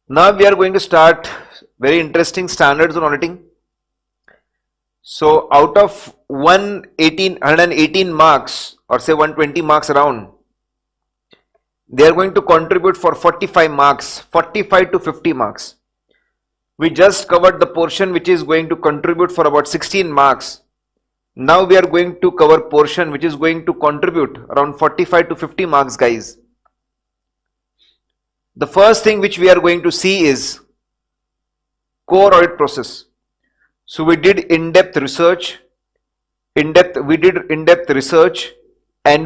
Now we are going to start very interesting standards on auditing. So out of 118 marks or say 120 marks around, they are going to contribute for 45 marks, 45 to 50 marks. We just covered the portion which is going to contribute for about 16 marks. Now we are going to cover portion which is going to contribute around 45 to 50 marks, guys. The first thing which we are going to see is core audit process. So we did in-depth research, and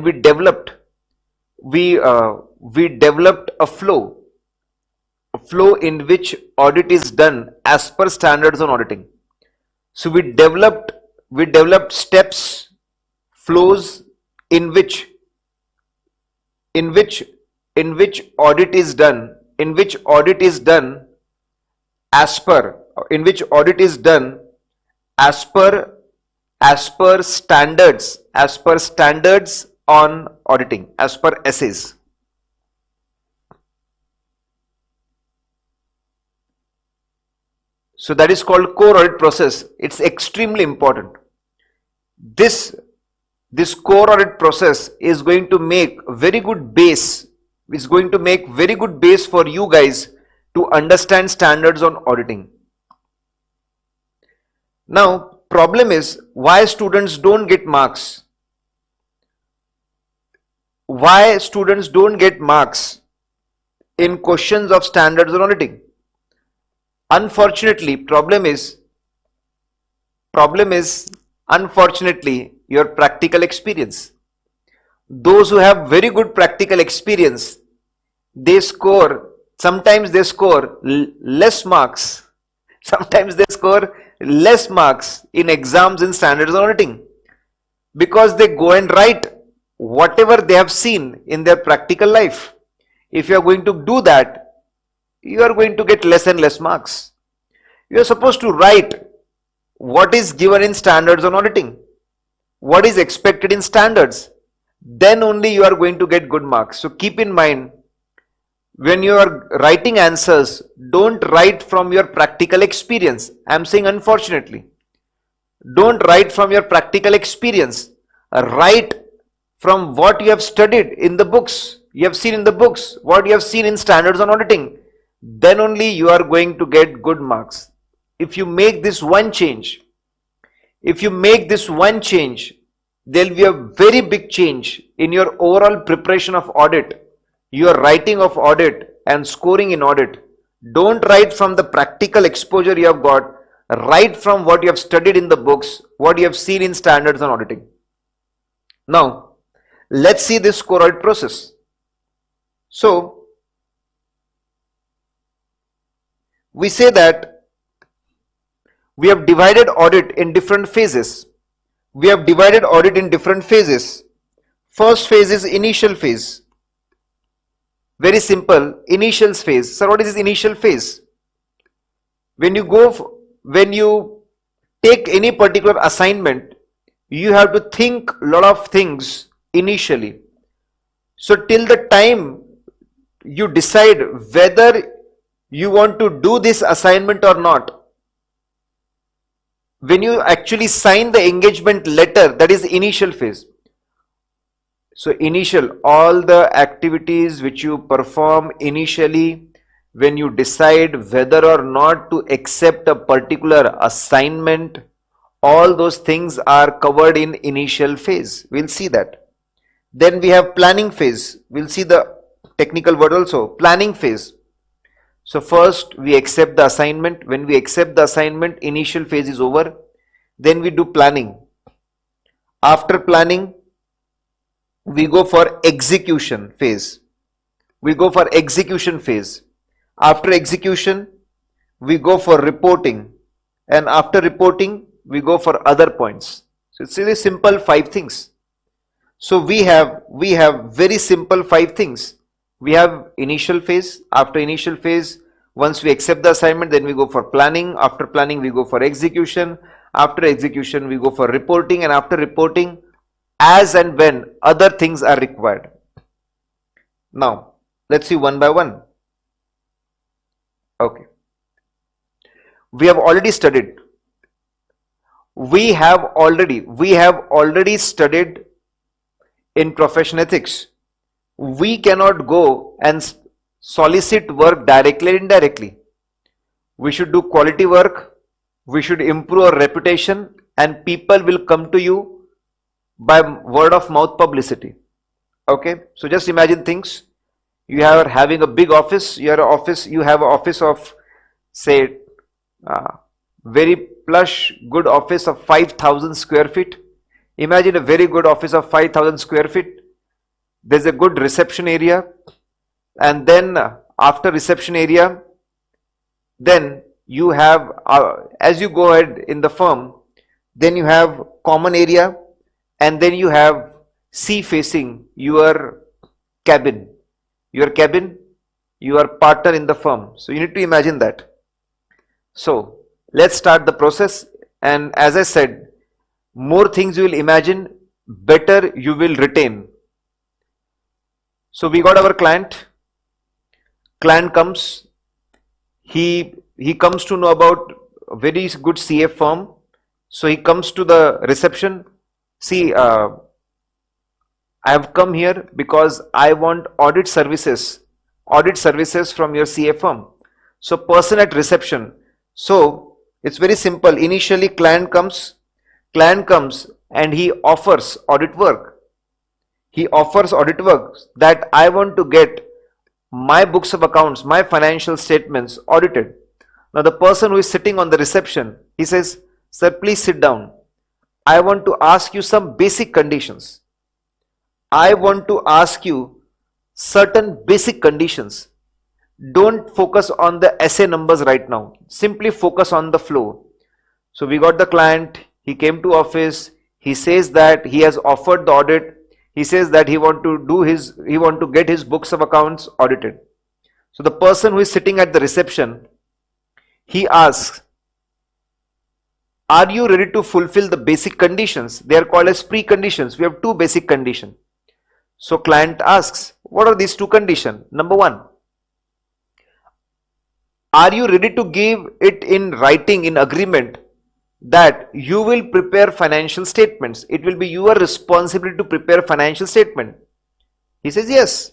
we developed a flow in which audit is done as per standards on auditing. So we developed steps, flows in which audit is done as per standards on auditing, as per essays. So that is called core audit process. It's extremely important. This core audit process is going to make very good base. Is going to make very good base for you guys to understand standards on auditing. Now, problem is why students don't get marks. Why students don't get marks in questions of standards on auditing? Unfortunately, problem is unfortunately your practical experience. Those who have very good practical experience, sometimes they score less marks. Sometimes they score less marks in exams in standards on auditing because they go and write whatever they have seen in their practical life. If you are going to do that, you are going to get less and less marks. You are supposed to write what is given in standards on auditing, what is expected in standards. Then only you are going to get good marks. So keep in mind, when you are writing answers, don't write from your practical experience. I am saying unfortunately. Don't write from your practical experience. Write from what you have studied in the books. You have seen in the books, what you have seen in standards on auditing. Then only you are going to get good marks. If you make this one change, there will be a very big change in your overall preparation of audit, your writing of audit and scoring in audit. Don't write from the practical exposure you have got. Write from what you have studied in the books, what you have seen in standards on auditing. Now, let's see this core audit process. So, we say that we have divided audit in different phases. First phase is initial phase. Very simple, initial phase. So what is this initial phase? When you take any particular assignment, you have to think a lot of things initially. So till the time you decide whether you want to do this assignment or not, when you actually sign the engagement letter, that is the initial phase. So all the activities which you perform initially when you decide whether or not to accept a particular assignment, all those things are covered in initial phase. We'll see that. Then we have planning phase. We'll see the technical word also, planning phase. So first we accept the assignment. When we accept the assignment, initial phase is over. Then we do planning. After planning, we go for execution phase. After execution, we go for reporting. And after reporting, we go for other points. So it's really simple 5 things. So we have very simple 5 things. We have initial phase. After initial phase, once we accept the assignment, then we go for planning. After planning, we go for execution. After execution, we go for reporting. And after reporting, as and when other things are required. Now, let's see one by one. Okay. We have already studied. We have already studied in profession ethics. We cannot go and solicit work directly or indirectly. We should do quality work. We should improve our reputation, and people will come to you by word of mouth publicity. Okay, so just imagine things. You are having a big office. You have an office of, say, uh, very plush, good office of 5,000 square feet. Imagine a very good office of 5,000 square feet. There's a good reception area, and then after reception area, then you have, as you go ahead in the firm, then you have common area, and then you have sea facing your cabin. Your cabin, your partner in the firm. So you need to imagine that. So let's start the process. And as I said, more things you will imagine, better you will retain. So we got our client. Client comes. He comes to know about a very good CA firm. So he comes to the reception. See, I have come here because I want audit services from your CA firm. So person at reception. So it's very simple. Initially client comes and he offers audit work. He offers audit work that I want to get my books of accounts, my financial statements audited. Now the person who is sitting on the reception, he says, sir, please sit down. I want to ask you some basic conditions. I want to ask you certain basic conditions. Don't focus on the essay numbers right now. Simply focus on the flow. So we got the client. He came to office. He says that he has offered the audit. He says that he want to get his books of accounts audited. So the person who is sitting at the reception, he asks, are you ready to fulfill the basic conditions? They are called as preconditions. We have two basic conditions. So client asks, what are these two conditions? Number one, are you ready to give it in writing, in agreement, that you will prepare financial statements? It will be your responsibility to prepare financial statement. He says, yes,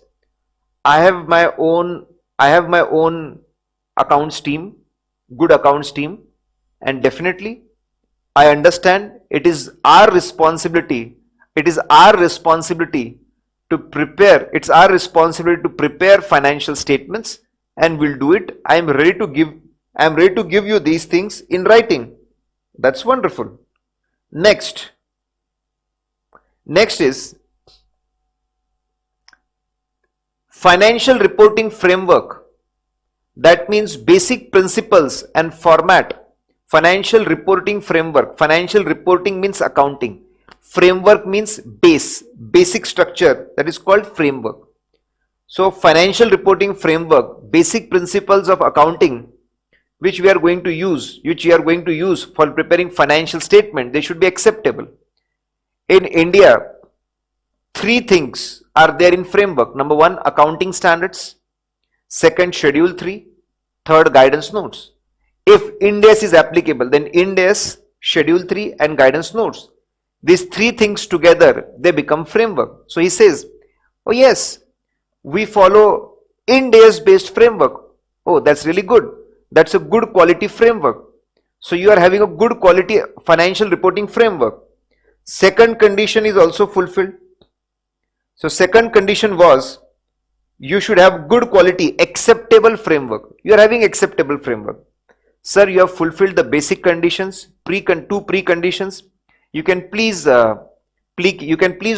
I have my own accounts team, good accounts team, and definitely I understand it is our responsibility. To prepare, it's our responsibility to prepare financial statements, and we'll do it. I am ready to give you these things in writing. That's wonderful. Next is financial reporting framework. That means basic principles and format. Financial reporting framework. Financial reporting means accounting. Framework means basic structure, that is called framework. So financial reporting framework, basic principles of accounting, which we are going to use for preparing financial statement, they should be acceptable. In India, three things are there in framework. Number one, accounting standards. Second, schedule 3. Third, guidance notes. If Ind AS is applicable, then Ind AS, schedule 3 and guidance notes. These three things together, they become framework. So he says, oh yes, we follow Ind AS based framework. Oh, that's really good. That's a good quality framework. So you are having a good quality financial reporting framework. Second condition is also fulfilled. So second condition was, you should have good quality, acceptable framework. You are having acceptable framework. Sir, you have fulfilled the basic conditions, two preconditions. You can please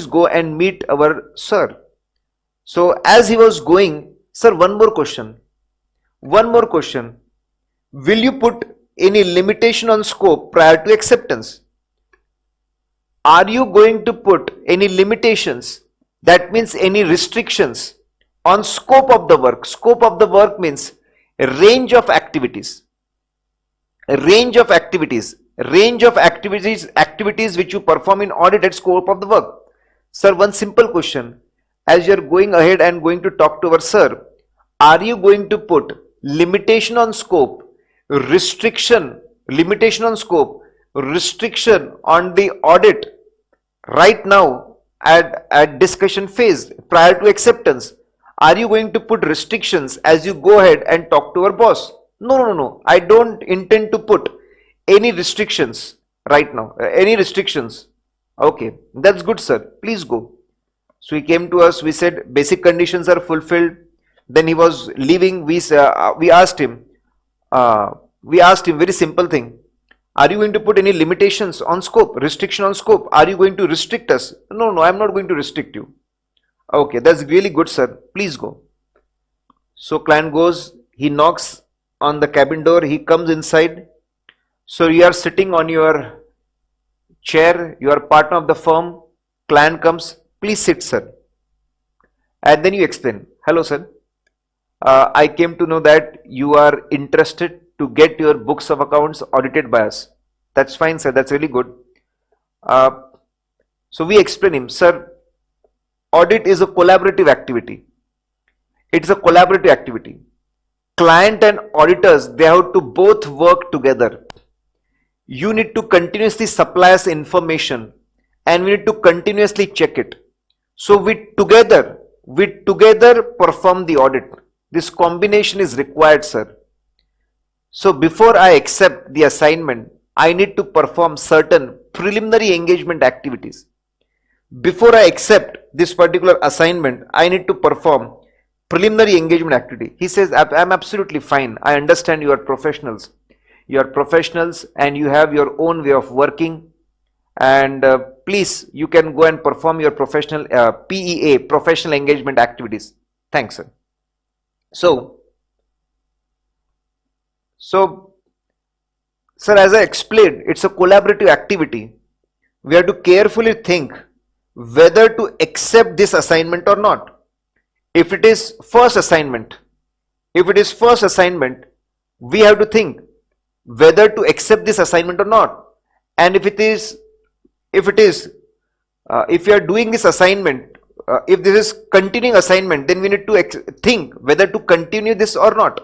go and meet our sir. So as he was going, sir, one more question. Will you put any limitation on scope prior to acceptance? Are you going to put any limitations? That means any restrictions on scope of the work. Scope of the work means a range of activities. Activities which you perform in audited scope of the work. Sir, one simple question. As you are going ahead and going to talk to our sir, are you going to put limitation on scope, limitation on scope, restriction on the audit right now at discussion phase prior to acceptance? Are you going to put restrictions as you go ahead and talk to our boss? No, no, no, no. I don't intend to put any restrictions right now. Any restrictions. Okay, that's good, sir. Please go. So he came to us. We said basic conditions are fulfilled. Then he was leaving. We asked him. Very simple thing. Are you going to put any limitations on scope, restriction on scope? Are you going to restrict us? No, no, I'm not going to restrict you. Okay, that's really good, sir. Please go. So client goes, he knocks on the cabin door, he comes inside. So you are sitting on your chair, you are partner of the firm, client comes, please sit, sir. And then you explain, hello, sir. I came to know that you are interested to get your books of accounts audited by us. That's fine, sir. That's really good. So we explain him, sir, audit is a collaborative activity. It's a collaborative activity. Client and auditors, they have to both work together. You need to continuously supply us information and we need to continuously check it. So we together perform the audit. This combination is required, sir. So before I accept the assignment, I need to perform certain preliminary engagement activities. Before I accept this particular assignment, I need to perform preliminary engagement activity. He says, I'm absolutely fine. I understand you are professionals. You are professionals and you have your own way of working. And please, you can go and perform your professional PEA, professional engagement activities. Thanks, sir. So, sir, as I explained, it's a collaborative activity. We have to carefully think whether to accept this assignment or not. If it is first assignment, we have to think whether to accept this assignment or not. And if you are doing this assignment, if this is continuing assignment, then we need to think whether to continue this or not.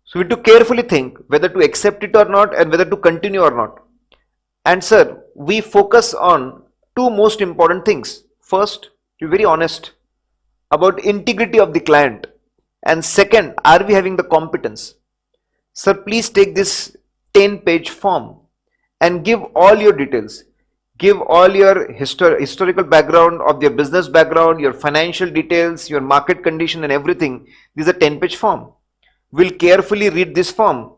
So we need to carefully think whether to accept it or not and whether to continue or not. And sir, we focus on two most important things. First, to be very honest about integrity of the client. And second, are we having the competence? Sir, please take this 10-page form and give all your details. Give all your historical background of your business background, your financial details, your market condition and everything. This is a 10-page form. We'll carefully read this form.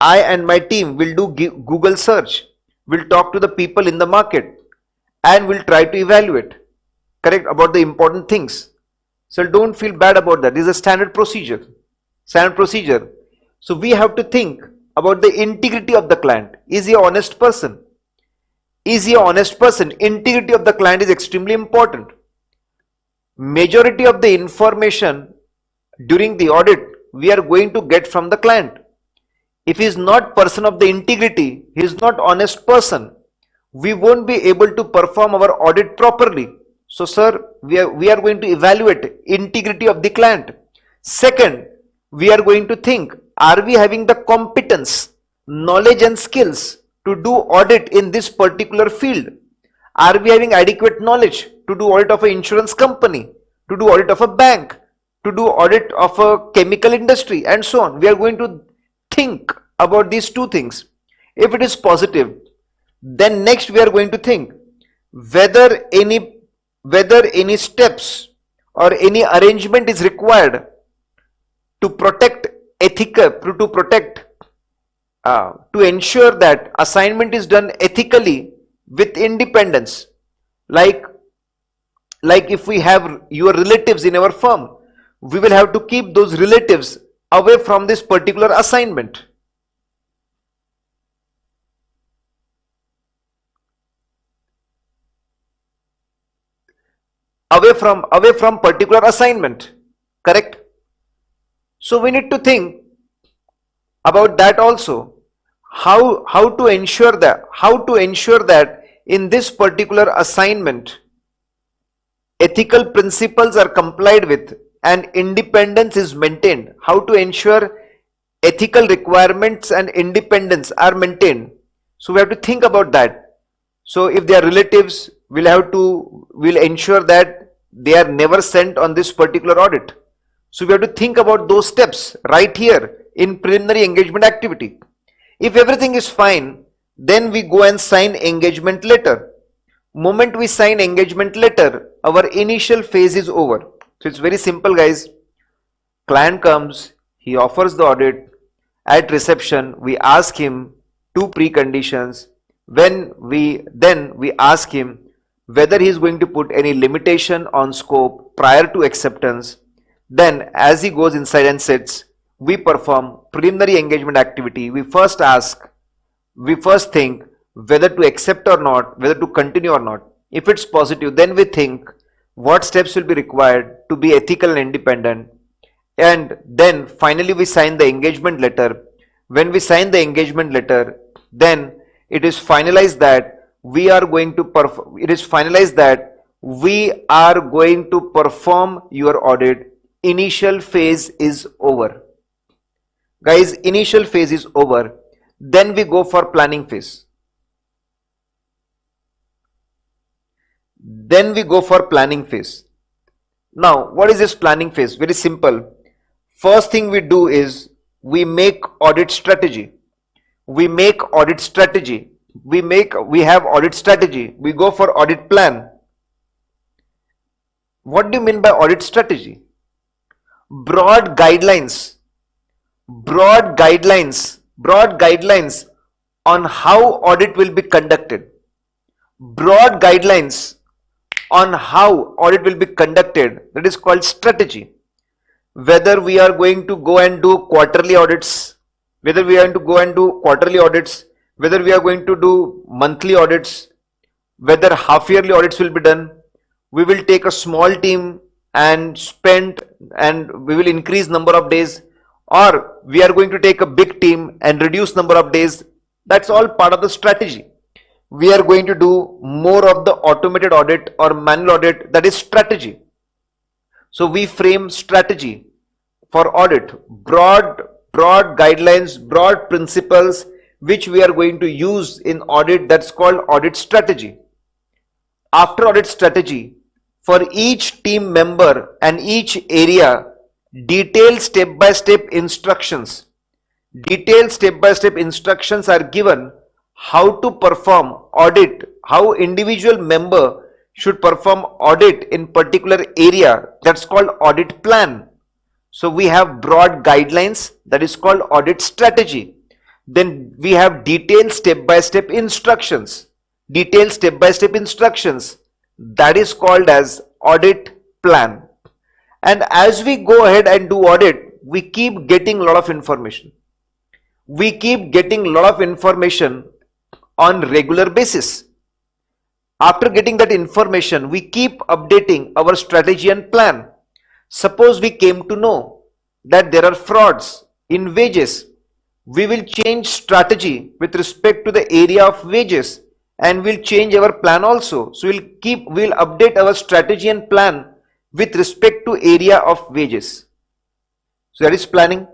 I and my team will do Google search. We'll talk to the people in the market and we'll try to evaluate, correct, about the important things. So don't feel bad about that. This is a standard procedure. So we have to think about the integrity of the client. Is he an honest person? Integrity of the client is extremely important. Majority of the information during the audit we are going to get from the client. If he is not person of the integrity, he is not honest person, we won't be able to perform our audit properly. So sir, we are going to evaluate integrity of the client. Second, we are going to think, are we having the competence, knowledge and skills to do audit in this particular field? Are we having adequate knowledge to do audit of an insurance company, to do audit of a bank, to do audit of a chemical industry and so on? We are going to think about these two things. If it is positive, then next we are going to think whether any steps or any arrangement is required to protect to ensure that assignment is done ethically with independence. Like if we have your relatives in our firm, we will have to keep those relatives away from this particular assignment. Away from particular assignment, correct? So we need to think about that also. How to ensure that in this particular assignment ethical principles are complied with and independence is maintained, how to ensure ethical requirements and independence are maintained. So we have to think about that. So if they are relatives, we'll ensure that they are never sent on this particular audit. So we have to think about those steps right here in preliminary engagement activity. If everything is fine, then we go and sign engagement letter. Moment we sign engagement letter, our initial phase is over. So it's very simple, guys. Client comes, he offers the audit. At reception, we ask him two preconditions. Then we ask him whether he is going to put any limitation on scope prior to acceptance. Then as he goes inside and sits, we perform preliminary engagement activity. We first think whether to accept or not, whether to continue or not. If it's positive, then we think what steps will be required to be ethical and independent. And then finally we sign the engagement letter. When we sign the engagement letter, then it is finalized that we are going to perform your audit. Initial phase is over. Guys, initial phase is over. Then we go for planning phase. Now, what is this planning phase? Very simple. First thing we do is we make audit strategy. We have audit strategy. We go for audit plan. What do you mean by audit strategy? Broad guidelines on how audit will be conducted. That is called strategy. Whether we are going to go and do quarterly audits, whether we are going to do monthly audits, whether half yearly audits will be done. We will take a small team and we will increase number of days, or we are going to take a big team and reduce number of days. That's all part of the strategy. We are going to do more of the automated audit or manual audit. That is strategy. So we frame strategy for audit, broad guidelines, broad principles which we are going to use in audit. That's called audit strategy. After audit strategy, for each team member and each area, detailed step-by-step instructions are given how to perform audit, how individual member should perform audit in particular area. That's called audit plan. So we have broad guidelines, that is called audit strategy. Then we have detailed step-by-step instructions. That is called as audit plan. And as we go ahead and do audit, we keep getting a lot of information. On regular basis. After getting that information, we keep updating our strategy and plan. Suppose we came to know that there are frauds in wages, we will change strategy with respect to the area of wages, and we'll change our plan also. So we'll update our strategy and plan with respect to area of wages. So that is planning.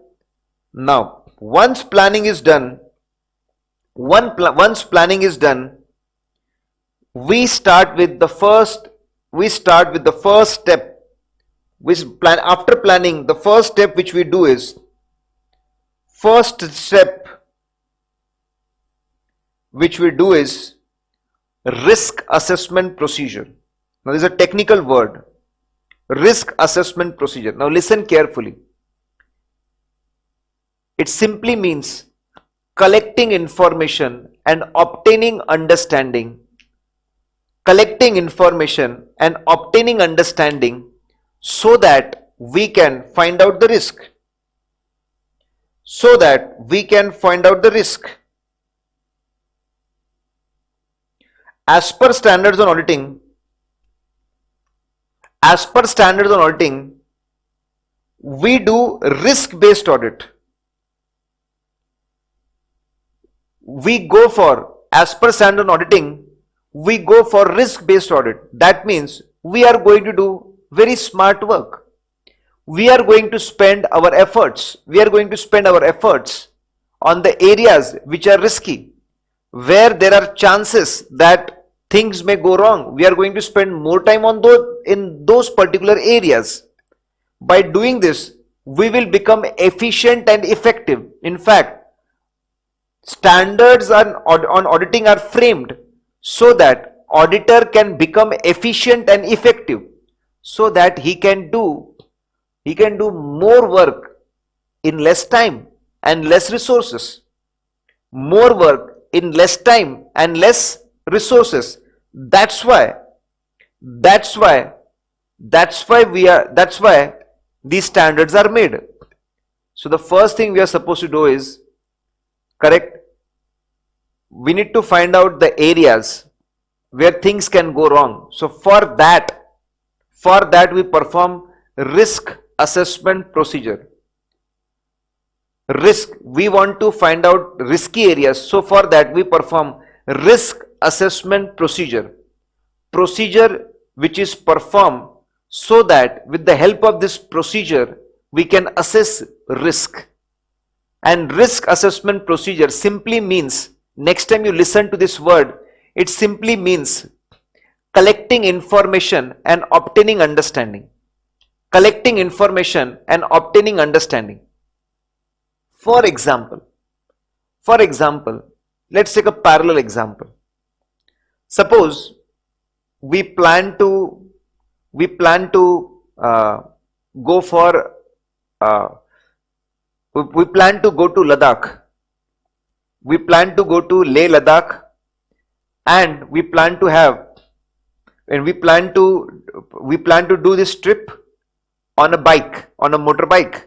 Now, once planning is done, we start with the first step. After planning, the first step which we do is risk assessment procedure. Now this is a technical word, risk assessment procedure. Now listen carefully. It simply means collecting information and obtaining understanding so that we can find out the risk. As per standards on auditing, we do risk-based audit. As per standard on auditing, we go for risk-based audit. That means we are going to do very smart work. we are going to spend our efforts. We are going to spend our efforts on the areas which are risky, where there are chances that things may go wrong. We are going to spend more time on those in those particular areas. By doing this, we will become efficient and effective. In fact, standards on auditing are framed so that auditor can become efficient and effective, so that he can do more work in less time and less resources. More work in less time and less resources. That's why that's why that's why these standards are made. So the first thing we are supposed to do is, correct, we need to find out the areas where things can go wrong. So for that we perform risk assessment procedure. We want to find out risky areas, so for that we perform risk assessment procedure which is performed so that with the help of this procedure we can assess risk. And risk assessment procedure simply means, next time you listen to this word, it simply means collecting information and obtaining understanding. Collecting information and obtaining understanding. For example, let's take a parallel example. Suppose we plan to go to Ladakh. We plan to go to Leh Ladakh, and we plan to do this trip on a motorbike.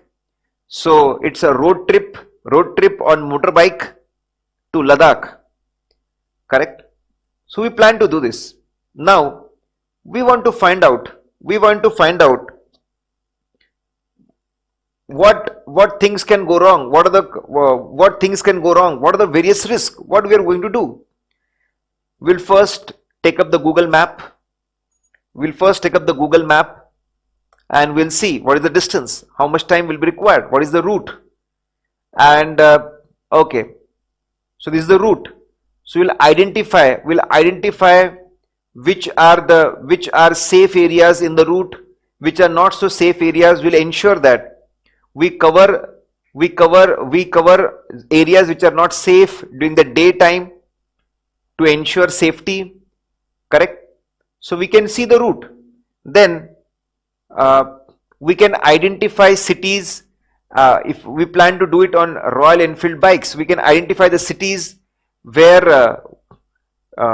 So it's a road trip on motorbike to Ladakh, correct? So we plan to do this. Now we want to find out what things can go wrong. What are the various risks? What we are going to do? We'll first take up the Google map. And we'll see what is the distance, how much time will be required, what is the route. And okay, so this is the route. So we'll identify which are safe areas in the route, which are not so safe areas. We'll ensure that we cover areas which are not safe during the daytime to ensure safety, correct? So we can see the route. Then we can identify cities. If we plan to do it on Royal Enfield bikes, we can identify the cities where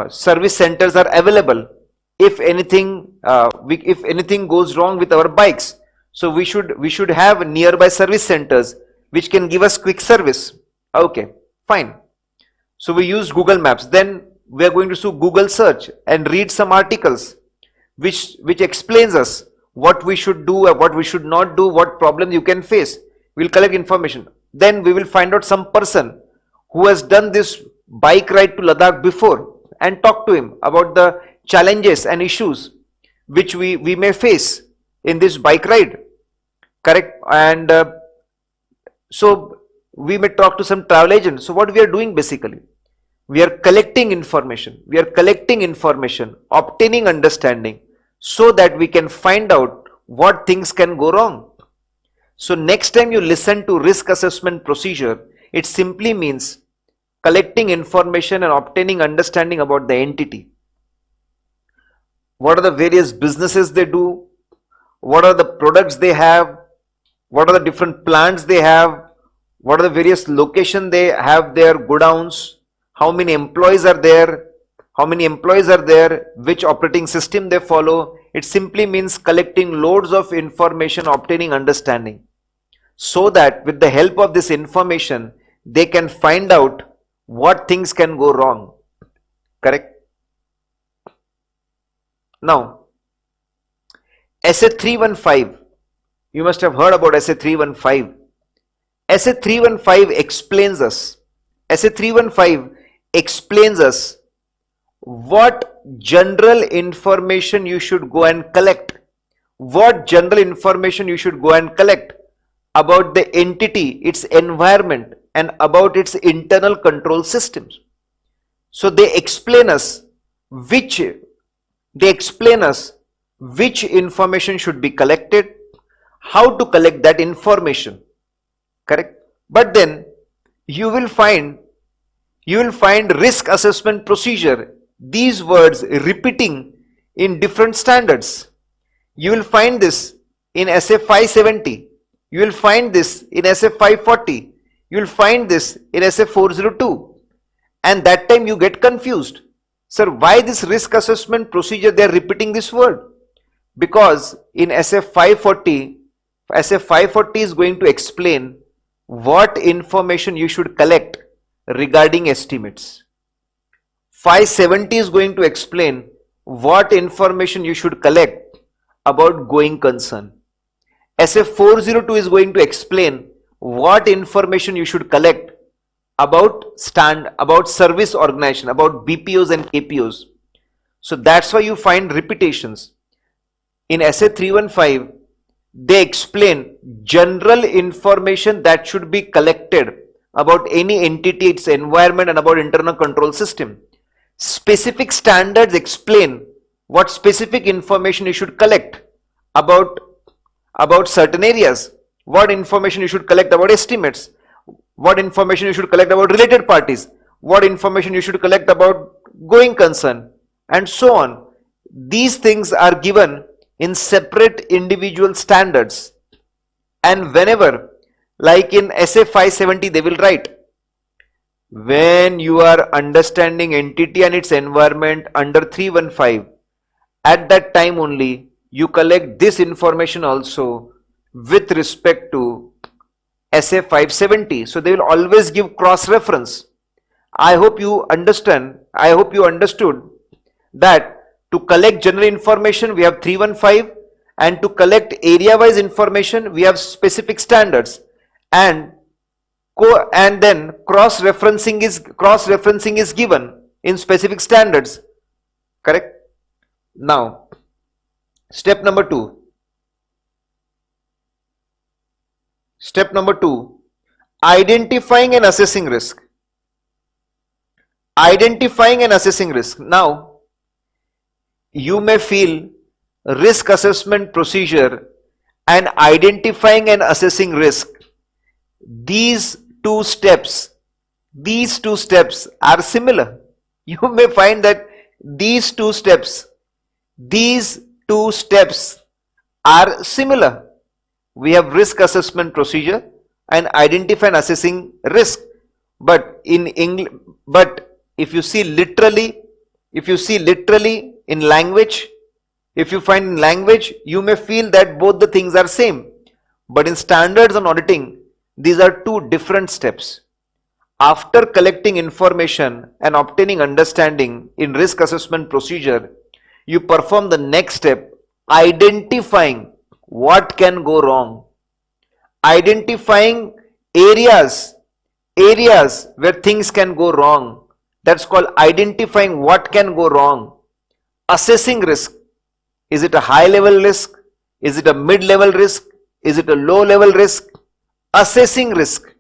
service centers are available. If anything goes wrong with our bikes, so we should have nearby service centers which can give us quick service. Okay, fine. So we use Google Maps. Then we are going to do Google search and read some articles which explains us what we should do, what we should not do, what problems you can face. We'll collect information. Then we will find out some person who has done this bike ride to Ladakh before and talk to him about the challenges and issues which we may face in this bike ride, correct? And so we may talk to some travel agent. So what we are doing basically, we are collecting information, obtaining understanding, so that we can find out what things can go wrong. So next time you listen to risk assessment procedure, it simply means collecting information and obtaining understanding about the entity. What are the various businesses they do? What are the products they have? What are the different plants they have? What are the various locations they have their godowns? How many employees are there? Which operating system they follow? It simply means collecting loads of information, obtaining understanding, so that with the help of this information, they can find out what things can go wrong, correct? Now, SA 315, you must have heard about SA 315. SA 315 explains us. SA 315 explains us what general information you should go and collect, what general information you should go and collect about the entity, its environment, and about its internal control systems. So they explain us which information should be collected, how to collect that information, correct? But then you will find risk assessment procedure, these words repeating in different standards. You will find this in SF 570, you will find this in SF 540, you will find this in SF 402, and that time you get confused. Sir, why this risk assessment procedure they are repeating this word? Because in SF 540 is going to explain what information you should collect regarding estimates. 570 is going to explain what information you should collect about going concern. SF 402 is going to explain what information you should collect about service organization, about BPOs and KPOs. So that's why you find repetitions. In SA 315, they explain general information that should be collected about any entity, its environment, and about internal control system. Specific standards explain what specific information you should collect about certain areas, what information you should collect about estimates, what information you should collect about related parties, what information you should collect about going concern, and so on. These things are given in separate individual standards, and whenever, like in SF 570, they will write, when you are understanding entity and its environment under 315, at that time only you collect this information also with respect to SF 570. So they will always give cross reference. I hope you understand, I hope you understood that to collect general information we have 315, and to collect area wise information we have specific standards, and then cross referencing is given in specific standards, correct? Now step number 2, identifying and assessing risk. Now you may feel risk assessment procedure and identifying and assessing risk, these two steps are similar. You may find that these two steps are similar. We have risk assessment procedure and identify and assessing risk, but if you see literally in language, if you find in language, you may feel that both the things are same, but in standards on auditing, these are two different steps. After collecting information and obtaining understanding in risk assessment procedure, you perform the next step, identifying what can go wrong, identifying areas where things can go wrong. That's called identifying what can go wrong. Assessing risk. Is it a high level risk? Is it a mid level risk? Is it a low level risk? Assessing risk.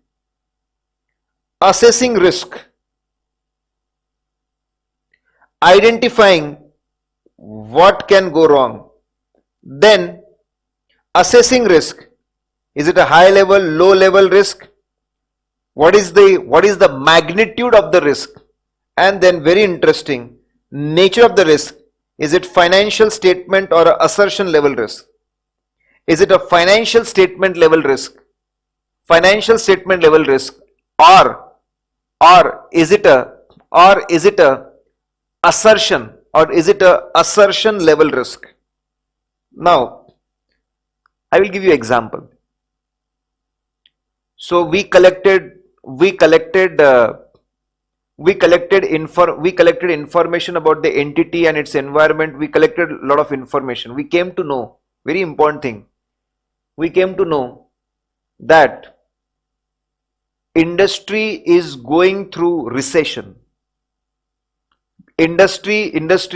Identifying what can go wrong. Then assessing risk. Is it a high level, low level risk? What is the magnitude of the risk? And then very interesting, nature of the risk. Is it financial statement or a assertion level risk? Is it a financial statement level risk? Or is it a assertion, or is it a assertion level risk? Now I will give you example. So we collected information about the entity and its environment. We collected a lot of information. We came to know, very important thing, we came to know that industry is going through recession. Industry is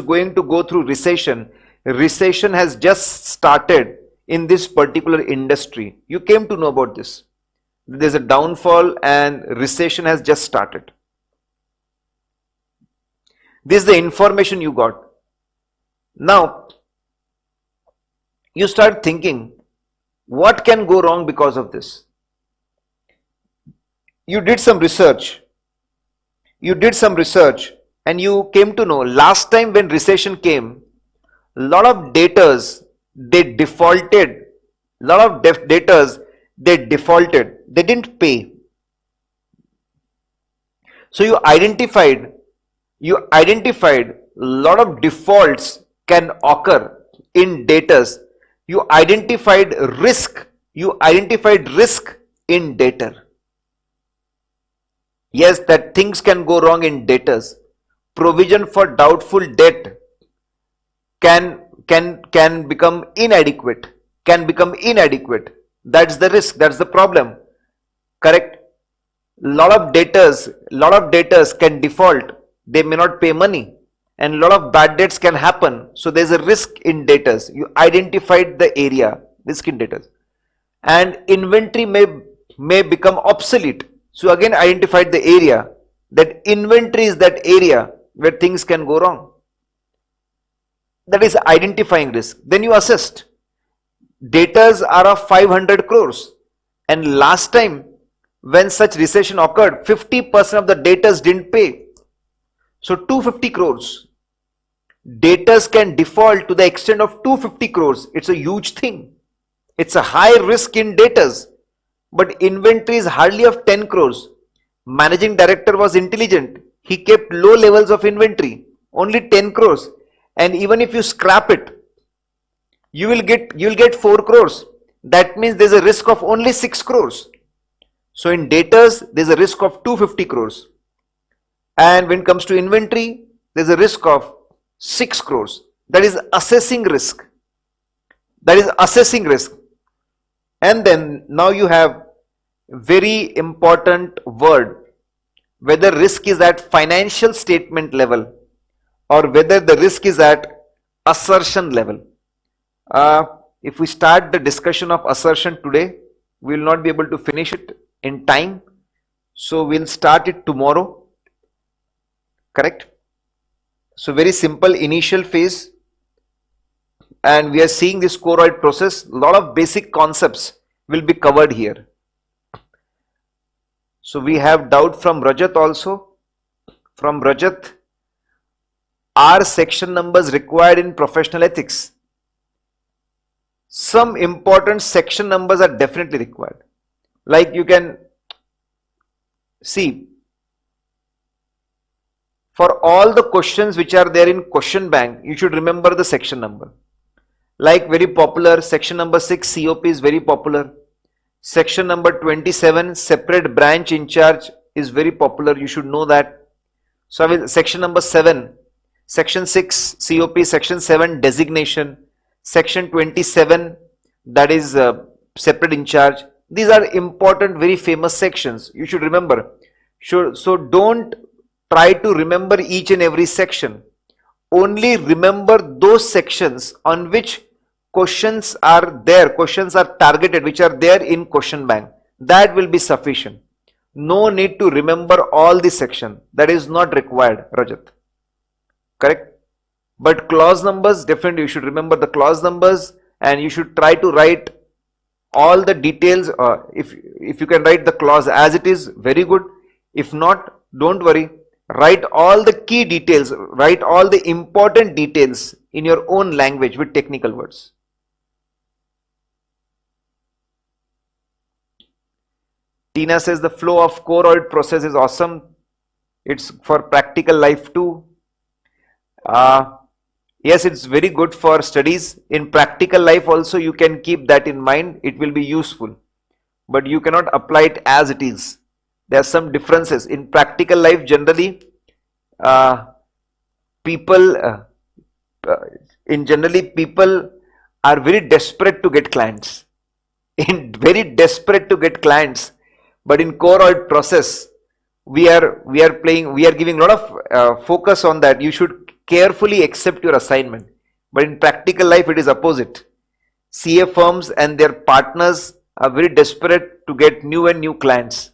going to go through recession recession has just started in this particular industry. You came to know about this. There's a downfall and recession has just started. This is the information you got. Now, you start thinking, what can go wrong because of this? You did some research. And you came to know last time when recession came, a lot of debtors, they defaulted. They didn't pay. So you identified a lot of defaults can occur in debtors. You identified risk in debtor. Yes, that things can go wrong in debtors. Provision for doubtful debt can become inadequate. That's the risk. That's the problem. Correct? Lot of debtors can default. They may not pay money, and a lot of bad debts can happen. So there's a risk in debtors. You identified the area, risk in debtors, and inventory may become obsolete. So again, identified the area, that inventory is that area where things can go wrong. That is identifying risk. Then you assessed. Debtors are of 500 crores. And last time when such recession occurred, 50% of the debtors didn't pay. So 250 crores. Debtors can default to the extent of 250 crores. It's a huge thing. It's a high risk in debtors. But inventory is hardly of 10 crores. Managing director was intelligent. He kept low levels of inventory, only 10 crores. And even if you scrap it, you'll get 4 crores. That means there's a risk of only 6 crores. So in debtors, there's a risk of 250 crores. And when it comes to inventory, there's a risk of 6 crores. That is assessing risk. And then now you have very important word, whether risk is at financial statement level or whether the risk is at assertion level. If we start the discussion of assertion today, we will not be able to finish it in time. So we'll start it tomorrow. Correct? So very simple initial phase. And we are seeing this choroid process. A lot of basic concepts will be covered here. So we have doubt from Rajat also. From Rajat, are section numbers required in professional ethics? Some important section numbers are definitely required. Like you can see, for all the questions which are there in question bank, you should remember the section number. Like very popular, section number 6 COP is very popular. Section number 27 separate branch in charge is very popular. You should know that. So I will, section number 7, section 6 COP, section 7 designation, section 27 that is separate in charge. These are important, very famous sections. You should remember. So don't try to remember each and every section. Only remember those sections on which questions are there, questions are targeted, which are there in question bank. That will be sufficient. No need to remember all the section. That is not required, Rajat. Correct? But clause numbers, definitely you should remember the clause numbers, and you should try to write all the details. If you can write the clause as it is, very good. If not, don't worry. Write all the key details, write all the important details in your own language with technical words. Tina says the flow of choroid process is awesome. It's for practical life too. Yes, it's very good for studies. In practical life also you can keep that in mind. It will be useful. But you cannot apply it as it is. There are some differences. In practical life generally, people are very desperate to get clients. But in choroid process, we are giving a lot of focus on that. You should carefully accept your assignment. But in practical life, it is opposite. CA firms and their partners are very desperate to get new and new clients.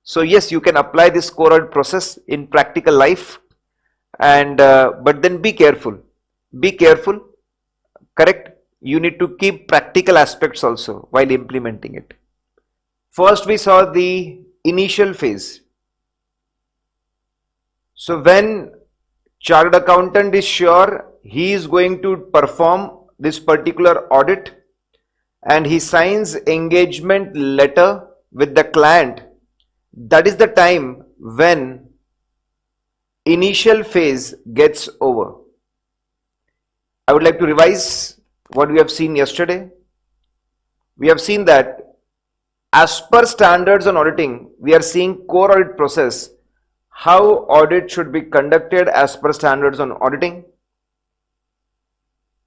So yes, you can apply this core audit process in practical life, and but then be careful. Be careful. Correct. You need to keep practical aspects also while implementing it. First, we saw the initial phase. So when chartered accountant is sure he is going to perform this particular audit and he signs engagement letter with the client, that is the time when initial phase gets over. I would like to revise what we have seen yesterday. We have seen that as per standards on auditing, we are seeing core audit process, how audit should be conducted as per standards on auditing.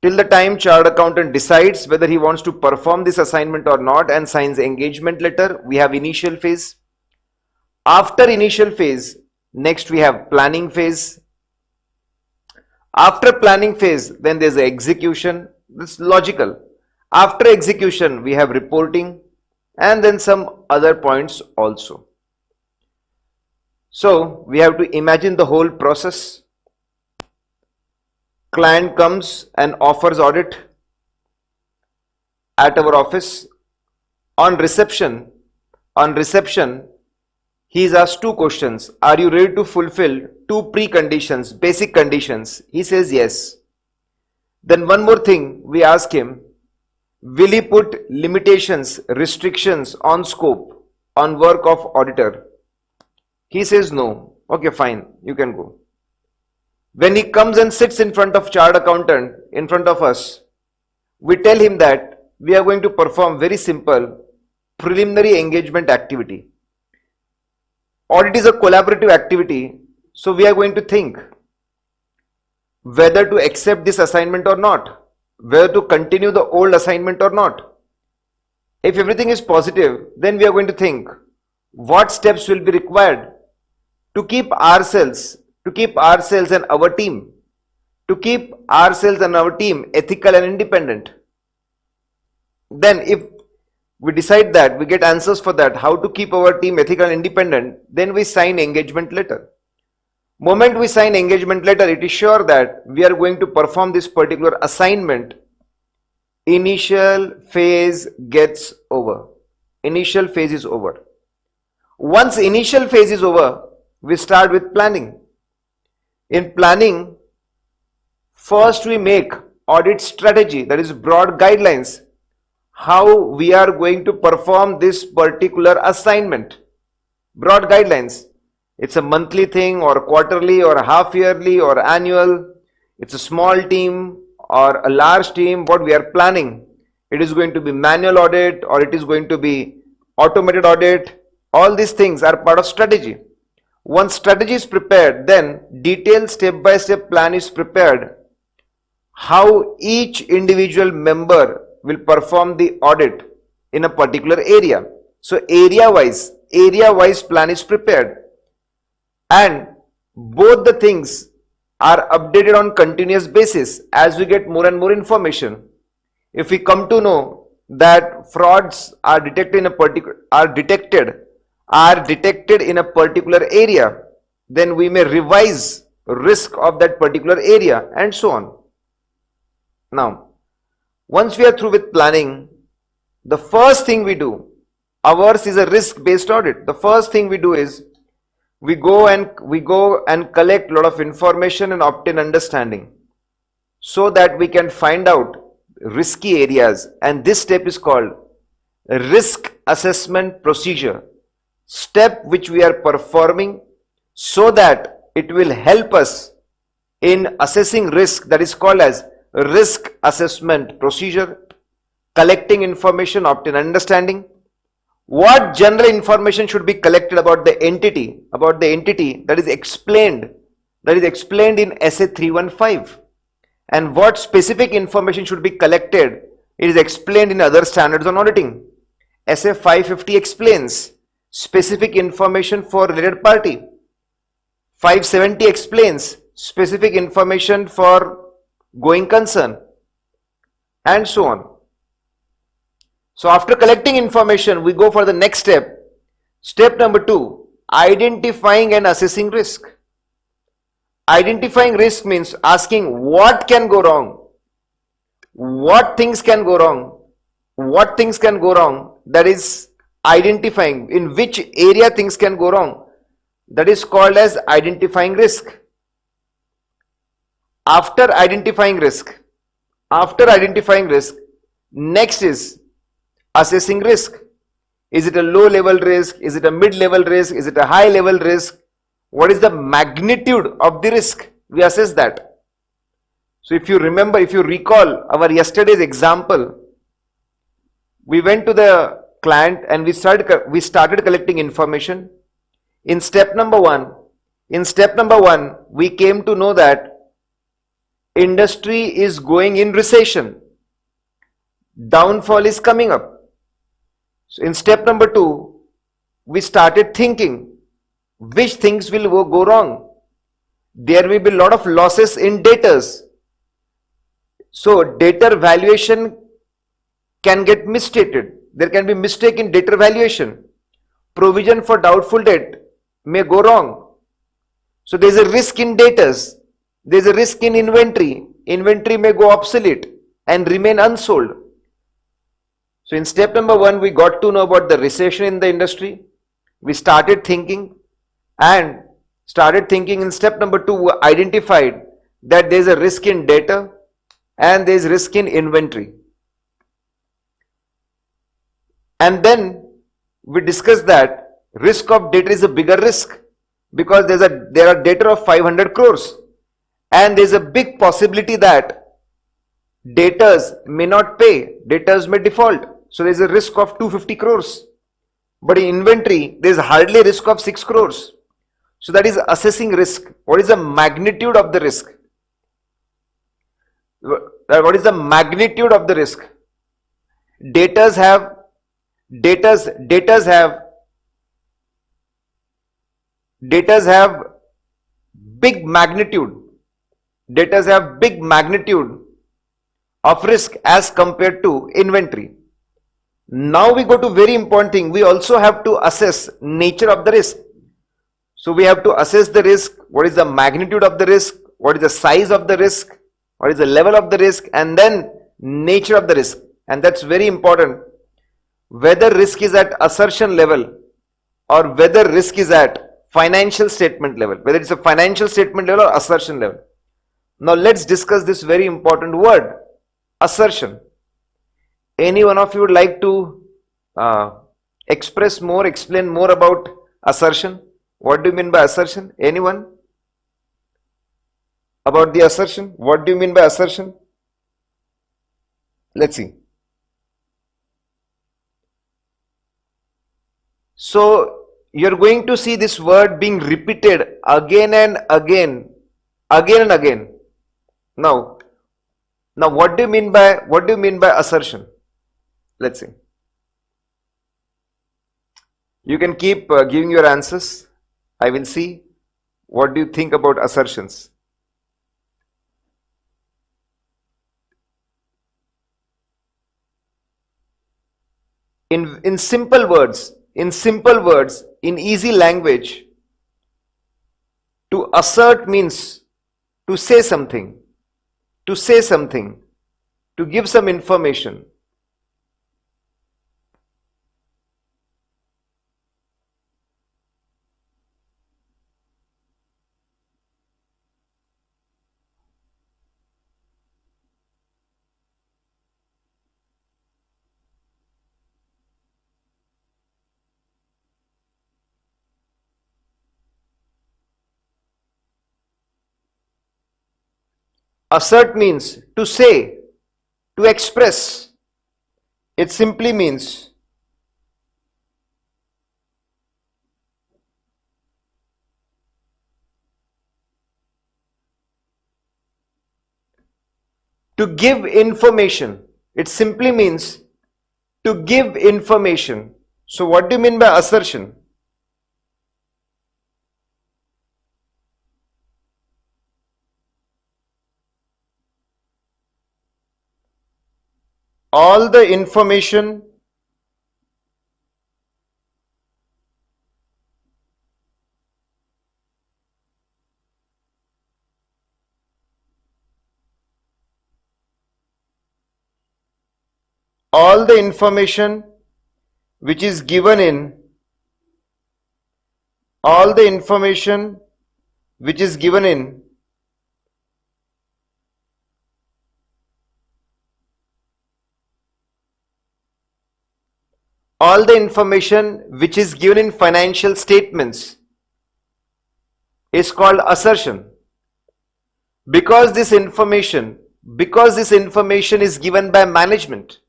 Till the time chartered accountant decides whether he wants to perform this assignment or not and signs engagement letter, we have initial phase. After initial phase, next we have planning phase. After planning phase, then there's the execution. This is logical. After execution, we have reporting and then some other points also. So we have to imagine the whole process. Client comes and offers audit at our office. On reception, he is asked two questions. Are you ready to fulfill two preconditions, basic conditions? He says yes. Then one more thing, we ask him, will he put limitations, restrictions on scope, on work of auditor? He says no. Okay, fine, you can go. When he comes and sits in front of chartered accountant, in front of us, we tell him that we are going to perform very simple preliminary engagement activity. Audit is a collaborative activity, so we are going to think whether to accept this assignment or not, whether to continue the old assignment or not. If everything is positive, then we are going to think what steps will be required to keep ourselves and our team, ethical and independent. Then if we decide that, we get answers for that, how to keep our team ethical and independent, then we sign engagement letter. Moment we sign engagement letter, it is sure that we are going to perform this particular assignment. Initial phase gets over. Initial phase is over. Once initial phase is over, we start with planning. In planning, first we make audit strategy, that is broad guidelines, how we are going to perform this particular assignment. Broad guidelines. It's a monthly thing or quarterly or half yearly or annual. It's a small team or a large team, what we are planning. It is going to be manual audit or it is going to be automated audit. All these things are part of strategy. Once strategy is prepared, then detailed step-by-step plan is prepared. How each individual member will perform the audit in a particular area. So area-wise plan is prepared. And both the things are updated on continuous basis as we get more and more information. If we come to know that frauds are detected in a particular area, then we may revise risk of that particular area and so on. Now, once we are through with planning, the first thing we do, ours is a risk-based audit. The first thing we do is we go and collect a lot of information and obtain understanding so that we can find out risky areas, and this step is called risk assessment procedure. Step which we are performing so that it will help us in assessing risk, that is called as risk assessment procedure. Collecting information, obtain understanding. What general information should be collected about the entity that is explained in SA 315, and what specific information should be collected, it is explained in other standards on auditing. SA 550 explains specific information for related party. 570 explains specific information for going concern, and so on. So after collecting information, we go for the next step. Step number 2, identifying and assessing risk. Identifying risk means asking what can go wrong, what things can go wrong, what things can go wrong. That is identifying in which area things can go wrong. That is called as identifying risk. After identifying risk, next is assessing risk. Is it a low level risk? Is it a mid level risk? Is it a high level risk? What is the magnitude of the risk? We assess that. So if you remember, if you recall our yesterday's example, we went to the client and we started collecting information. In step number one, we came to know that industry is going in recession. Downfall is coming up. So in step number 2, we started thinking which things will go wrong. There will be a lot of losses in debtors. So debtor valuation can get misstated. There can be mistake in debtor valuation. Provision for doubtful debt may go wrong. So there is a risk in debtors. There is a risk in inventory. Inventory may go obsolete and remain unsold. So in step number 1, we got to know about the recession in the industry. We started thinking, and in step number 2, we identified that there is a risk in debtor and there is risk in inventory. And then we discussed that risk of debtor is a bigger risk because there are debtor of 500 crores and there is a big possibility that debtors may not pay, debtors may default. So there is a risk of 250 crores. But in inventory, there is hardly a risk of 6 crores. So that is assessing risk. What is the magnitude of the risk? What is the magnitude of the risk? Debtors have big magnitude. Debtors have big magnitude of risk as compared to inventory. Now we go to very important thing. We also have to assess nature of the risk. So we have to assess the risk. What is the magnitude of the risk? What is the size of the risk? What is the level of the risk? And then nature of the risk. And that's very important. Whether risk is at assertion level or whether risk is at financial statement level. Whether it's a financial statement level or assertion level. Now let's discuss this very important word. Assertion. Any one of you would like to explain more about assertion? What do you mean by assertion? Anyone? About the assertion? What do you mean by assertion? Let's see. So you're going to see this word being repeated again and again. Now what do you mean by assertion? Let's see. You can keep giving your answers. I will see. What do you think about assertions? In simple words, in easy language, to assert means to say something, to give some information. Assert means to say, to express. It simply means to give information. It simply means to give information. So what do you mean by assertion? all the information all the information which is given in all the information which is given in all the information which is given in financial statements is called assertion. Because this information is given by management,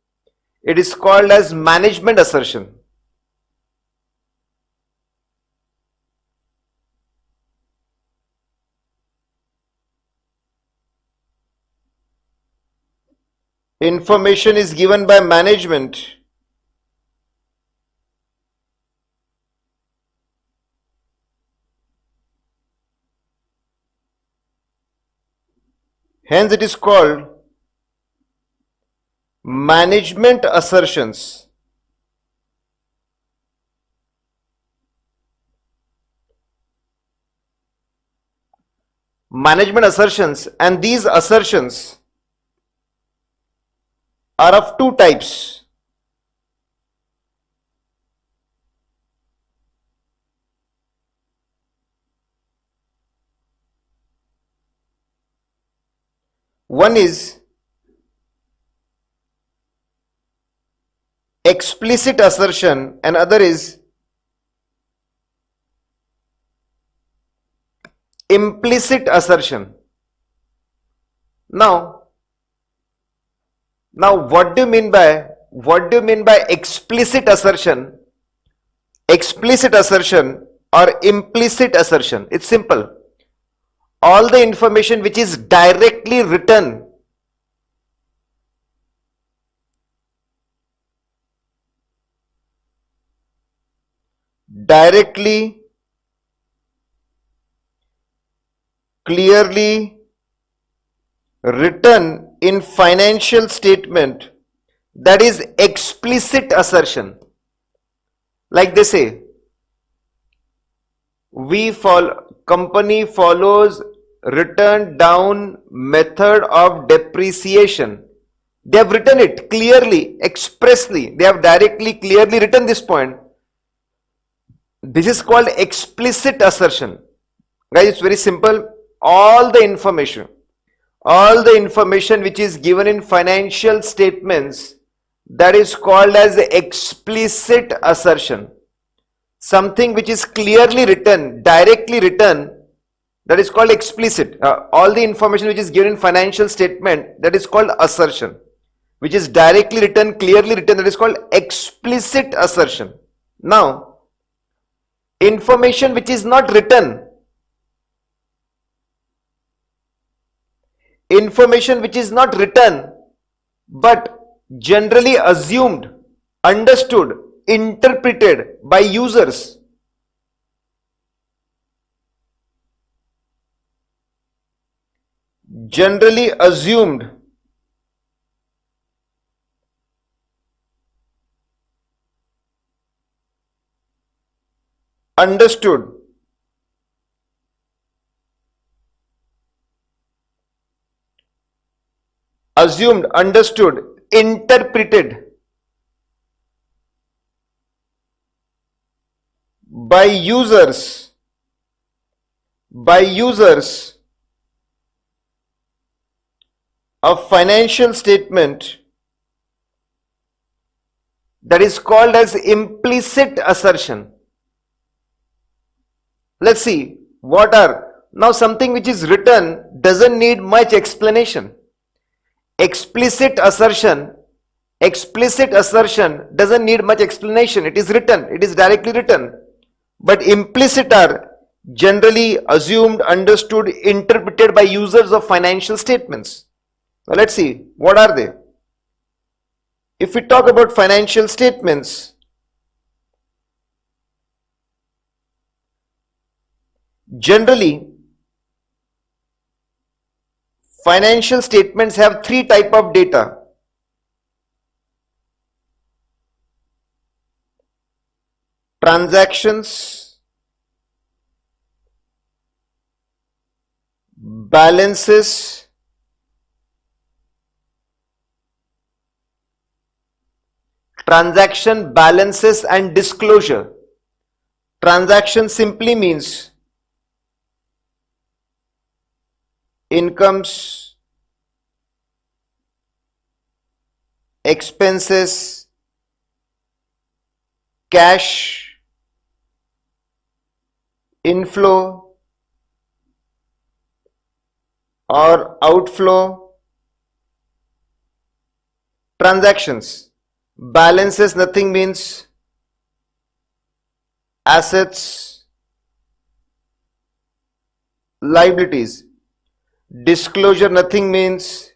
it is called as management assertion. Information is given by management, hence it is called management assertions. Management assertions, and these assertions are of two types. One is explicit assertion and other is implicit assertion. Now what do you mean by explicit assertion or implicit assertion? It's simple. All the information which is directly written clearly written in financial statement, that is explicit assertion. Like they say, company follows written down method of depreciation. They have written it clearly, expressly. They have directly, clearly written this point. This is called explicit assertion. Guys, it's very simple. All the information which is given in financial statements, that is called as explicit assertion. Something which is clearly written, directly written, that is called explicit. All the information which is given in financial statement, that is called assertion. Which is directly written, clearly written, that is called explicit assertion. Now, information which is not written, but generally assumed, understood, interpreted by users, generally assumed, understood, assumed, understood, interpreted by users of financial statement, that is called as implicit assertion. Let's see what are. Now something which is written doesn't need much explanation. Explicit assertion doesn't need much explanation. It is written, it is directly written. But implicit are generally assumed, understood, interpreted by users of financial statements. Now let's see, what are they? If we talk about financial statements, generally financial statements have three types of data. transactions, balances, transaction balances and disclosure. Transaction simply means incomes, expenses, cash, inflow or outflow. Transactions. Balances nothing means assets, liabilities. Disclosure nothing means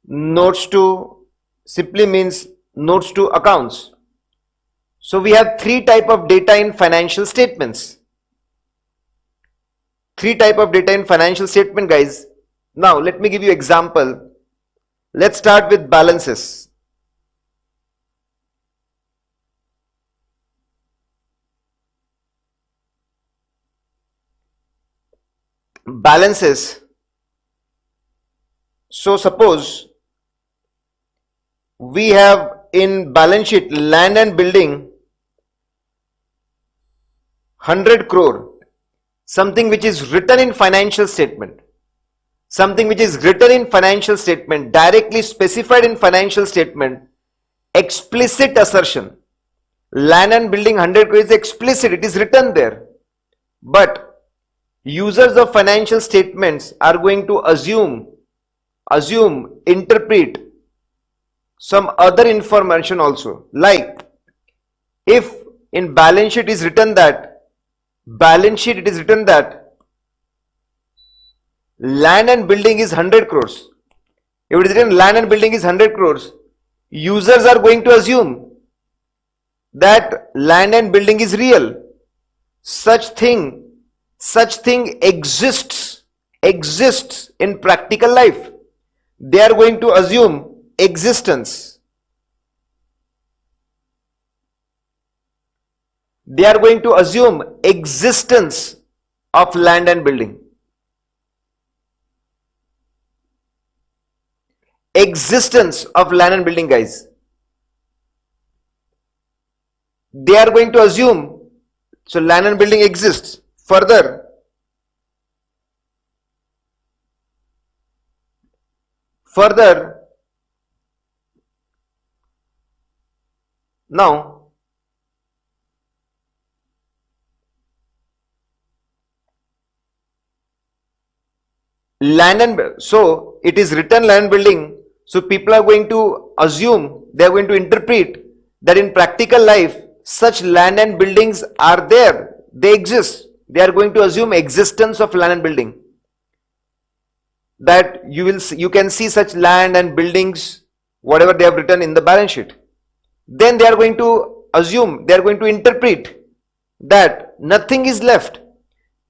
notes to, simply means notes to accounts. So we have three type of data in financial statements. Three type of data in financial statement, guys. Now let me give you example. Let's start with balances. Balances. So suppose we have in balance sheet land and building 100 crore, something which is written in financial statement, something which is written in financial statement, directly specified in financial statement, explicit assertion. Land and building 100 crore is explicit, it is written there. But users of financial statements are going to assume, interpret some other information also. Like if in balance sheet is written that, it is written that land and building is 100 crores. If it is written land and building is 100 crores, users are going to assume that land and building is real. Such thing exists in practical life. They are going to assume existence. They are going to assume existence of land and building. Existence of land and building, guys. They are going to assume, so land and building exists. Further, now land and, so it is written land building, so people are going to assume, they are going to interpret that in practical life such land and buildings are there, they exist. They are going to assume existence of land and building, that you can see such land and buildings, whatever they have written in the balance sheet. Then they are going to assume, they are going to interpret that nothing is left.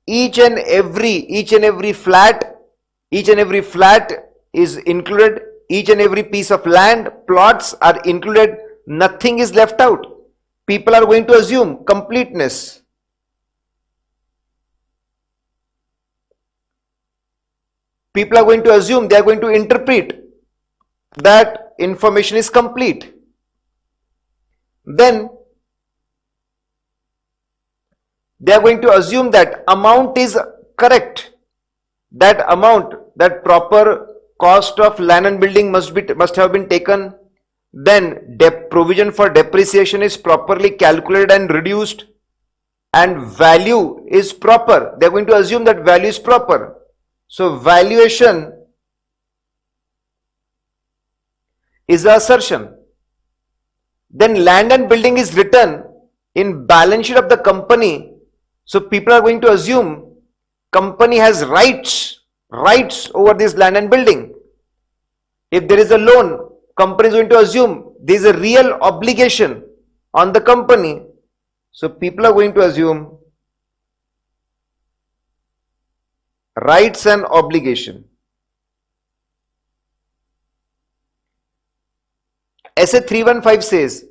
Each and every flat is included, each and every piece of land, plots are included, nothing is left out. People are going to assume completeness. People are going to assume, they are going to interpret that information is complete. Then they are going to assume that amount is correct. That amount, that proper cost of land and building must have been taken. Then provision for depreciation is properly calculated and reduced, and value is proper. They are going to assume that value is proper. So valuation is an assertion. Then land and building is written in balance sheet of the company. So people are going to assume company has rights over this land and building. If there is a loan, company is going to assume there is a real obligation on the company. So people are going to assume rights and obligation. SA 315 says,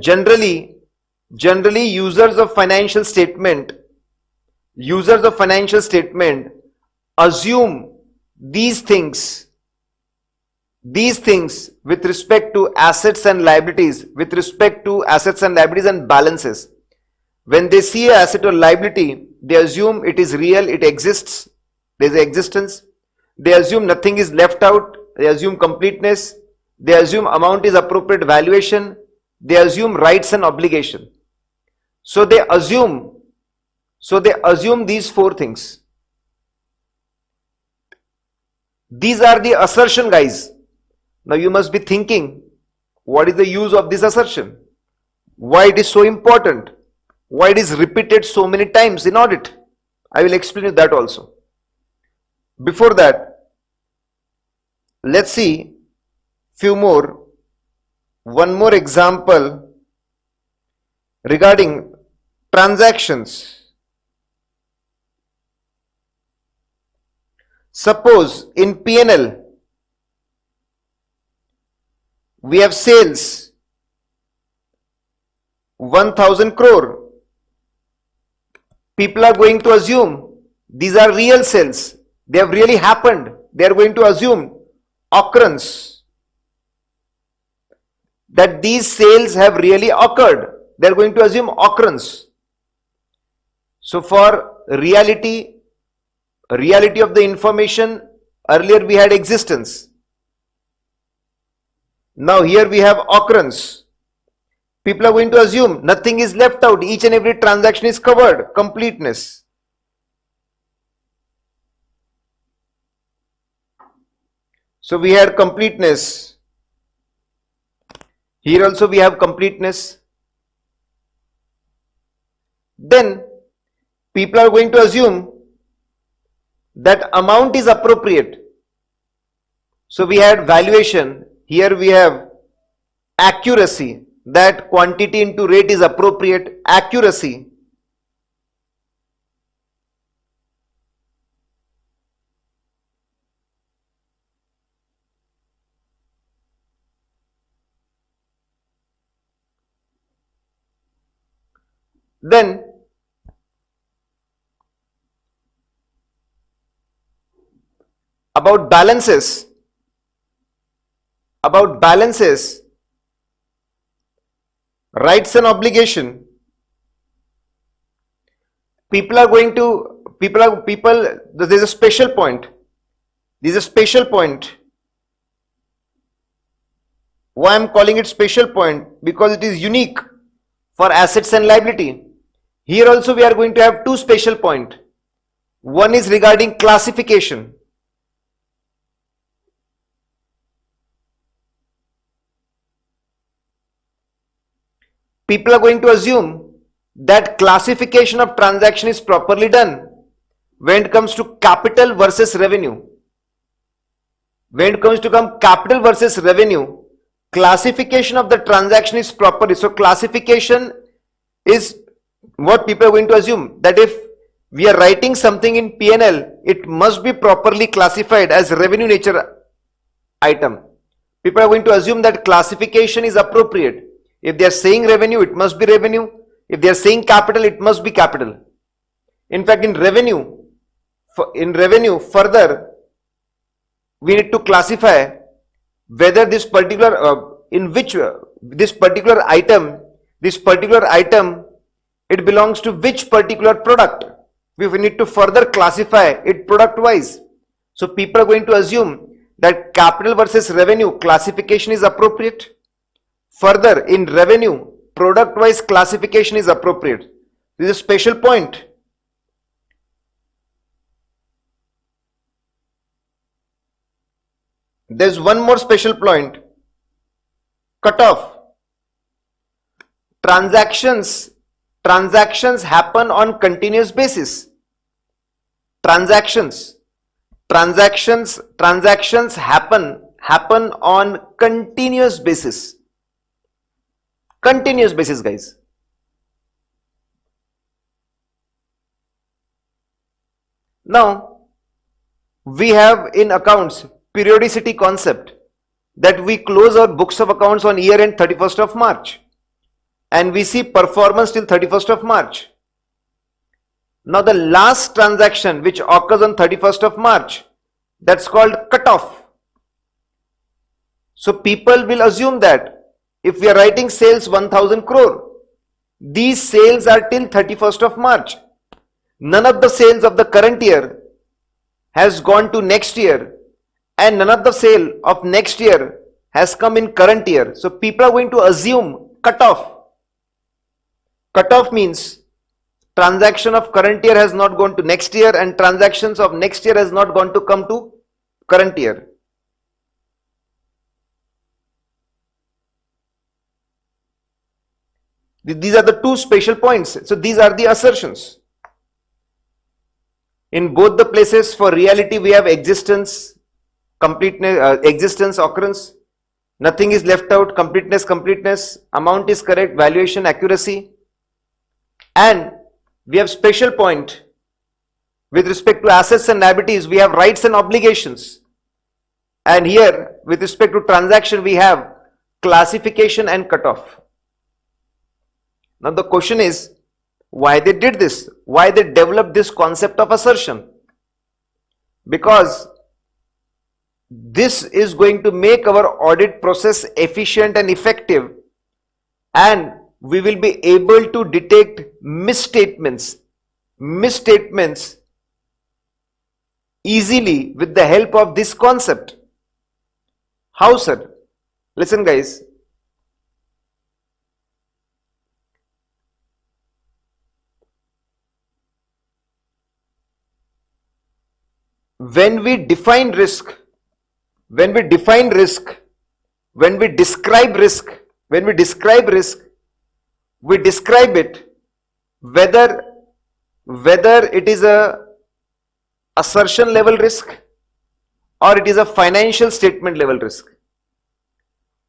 generally users of financial statement assume these things with respect to assets and liabilities, and balances. When they see an asset or liability, they assume it is real, it exists, there is existence. They assume nothing is left out, they assume completeness, they assume amount is appropriate valuation, they assume rights and obligation. So they assume these four things. These are the assertion, guys. Now you must be thinking, what is the use of this assertion? Why it is so important? Why it is repeated so many times in audit? I will explain you that also. Before that, let's see one more example regarding transactions. Suppose in P&L, we have sales 1000 crore. People are going to assume these are real sales. They have really happened. They are going to assume occurrence, that these sales have really occurred. They are going to assume occurrence. So for reality of the information, earlier we had existence. Now here we have occurrence. People are going to assume nothing is left out, each and every transaction is covered, completeness. So we had completeness. Here also we have completeness. Then people are going to assume that amount is appropriate. So we had valuation. Here we have accuracy, that quantity into rate is appropriate, accuracy. Then about balances, rights and obligation. There's a special point. Why I'm calling it special point? Because it is unique for assets and liability. Here also we are going to have two special points. One is regarding classification. People are going to assume that classification of transaction is properly done when it comes to capital versus revenue. When it comes to capital versus revenue, classification of the transaction is properly. So classification is what people are going to assume, that if we are writing something in P&L, it must be properly classified as revenue nature item. People are going to assume that classification is appropriate. If they are saying revenue, it must be revenue. If they are saying capital, it must be capital. In fact, in revenue further, we need to classify whether this particular this particular item, it belongs to which particular product. We need to further classify it product wise. So people are going to assume that capital versus revenue classification is appropriate. Further, in revenue, product wise classification is appropriate. This is a special point. There's one more special point. Cutoff. Transactions happen on continuous basis. Transactions happen on continuous basis. Continuous basis, guys. Now we have in accounts periodicity concept, that we close our books of accounts on year end 31st of March. and we see performance till 31st of March. Now the last transaction which occurs on 31st of March, that's called cutoff. So people will assume that if we are writing sales 1000 crore, these sales are till 31st of March. None of the sales of the current year has gone to next year, and none of the sale of next year has come in current year. So people are going to assume cutoff. Cutoff means transaction of current year has not gone to next year, and transactions of next year has not gone to come to current year. These are the two special points. So these are the assertions. In both the places, for reality we have existence, completeness, existence, occurrence. Nothing is left out, completeness, completeness, amount is correct, valuation, accuracy. And we have special point with respect to assets and liabilities, we have rights and obligations. And here with respect to transaction we have classification and cutoff. Now the question is why they did this, why they developed this concept of assertion. Because this is going to make our audit process efficient and effective, and we will be able to detect misstatements easily with the help of this concept. How, sir? Listen guys. When we define risk, when we describe risk, we describe it whether it is a assertion level risk or it is a financial statement level risk.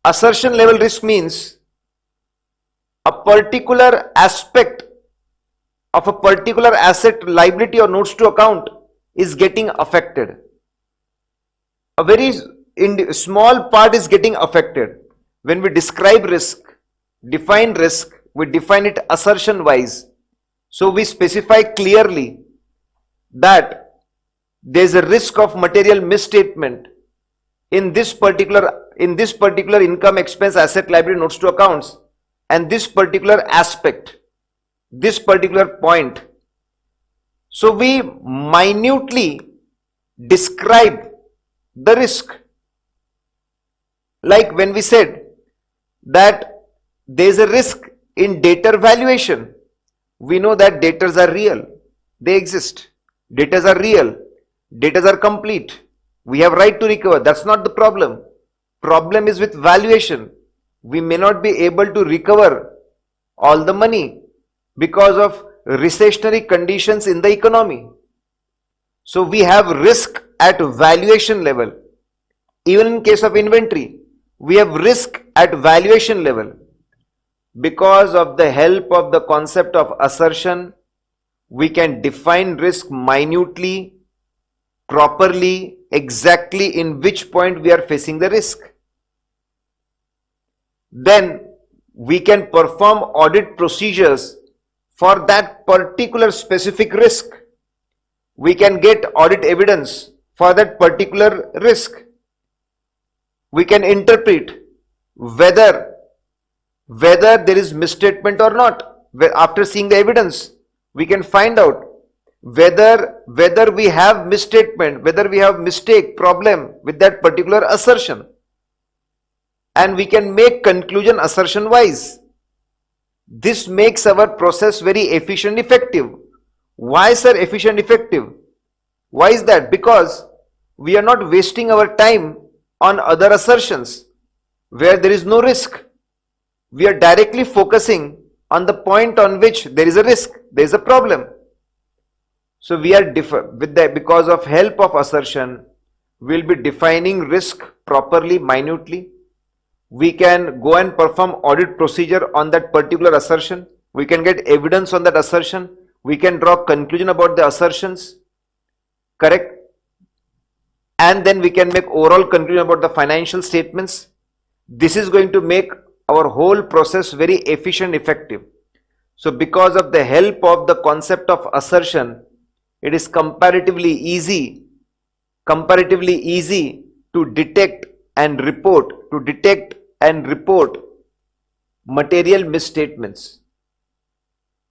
Assertion level risk means a particular aspect of a particular asset, liability or notes to account is getting affected. A very small part is getting affected. When we describe risk, define risk, we define it assertion wise. So we specify clearly that there is a risk of material misstatement in this particular income, expense, asset, liability, notes to accounts, and this particular aspect, this particular point. So we minutely describe the risk. Like when we said that there is a risk in debtor valuation, we know that debtors are real, they exist. Debtors are real, debtors are complete, we have right to recover. That's not the problem. Problem is with valuation. We may not be able to recover all the money because of recessionary conditions in the economy. So we have risk at valuation level. Even in case of inventory, we have risk at valuation level. Because of the help of the concept of assertion, we can define risk minutely, properly, exactly in which point we are facing the risk. Then we can perform audit procedures for that particular specific risk. We can get audit evidence for that particular risk. We can interpret whether there is misstatement or not. After seeing the evidence, we can find out whether we have misstatement, whether we have mistake, problem with that particular assertion. And we can make conclusion assertion wise. This makes our process very efficient, effective. Why, sir, efficient, effective? Why is that? Because we are not wasting our time on other assertions where there is no risk. We are directly focusing on the point on which there is a risk, there is a problem. So we are because of help of assertion, we will be defining risk properly, minutely. We can go and perform audit procedure on that particular assertion. We can get evidence on that assertion. We can draw conclusion about the assertions. Correct? And then we can make overall conclusion about the financial statements. This is going to make our whole process very efficient, effective. So because of the help of the concept of assertion, it is comparatively easy to detect and report material misstatements.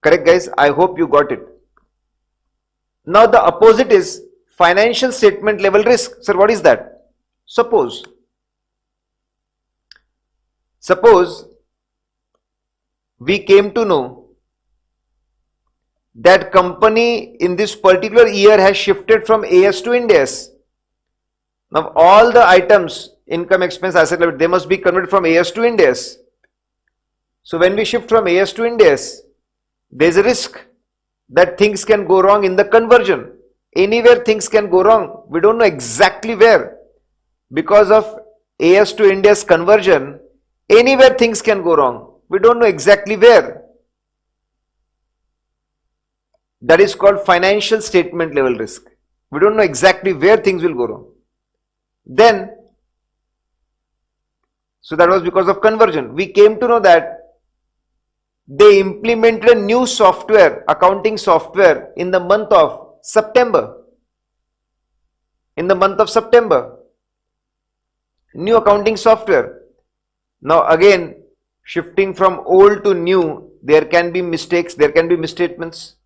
Correct, guys? I hope you got it. Now the opposite is financial statement level risk. Sir, what is that? Suppose we came to know that company in this particular year has shifted from AS to Ind AS. Now all the items, income, expense, asset, liability, they must be converted from AS to Ind AS. So when we shift from AS to Ind AS, there is a risk that things can go wrong in the conversion. Anywhere things can go wrong. We don't know exactly where. Because of AS to Ind AS conversion, anywhere things can go wrong. We don't know exactly where. That is called financial statement level risk. We don't know exactly where things will go wrong. Then, so that was because of conversion. We came to know that they implemented a new software, accounting software, in the month of September. New accounting software. Now again, shifting from old to new, there can be mistakes, there can be misstatements.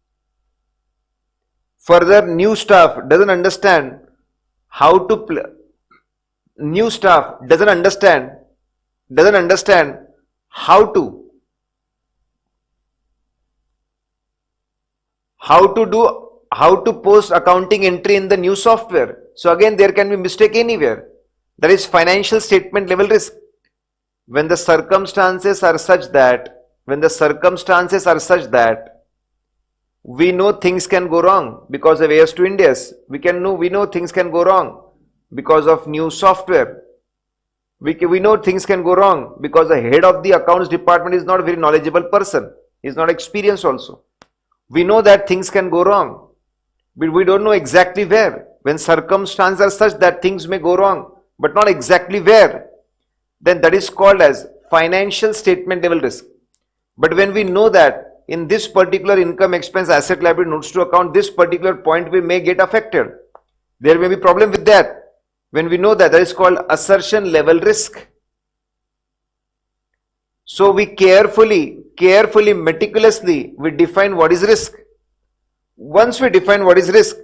Further, new staff doesn't understand how to play. New staff doesn't understand how to post accounting entry in the new software. So again, there can be mistake anywhere. That is financial statement level risk. When the circumstances are such that we know things can go wrong because of AS to Ind AS. We know things can go wrong because of new software. We know things can go wrong because the head of the accounts department is not a very knowledgeable person. He is not experienced also. We know that things can go wrong, but we don't know exactly where. When circumstances are such that things may go wrong, but not exactly where, then that is called as financial statement level risk. But when we know that in this particular income, expense, asset, liability, notes to account, this particular point we may get affected, there may be problem with that. When we know that, that is called assertion level risk. So we carefully, meticulously, we define what is risk. Once we define what is risk,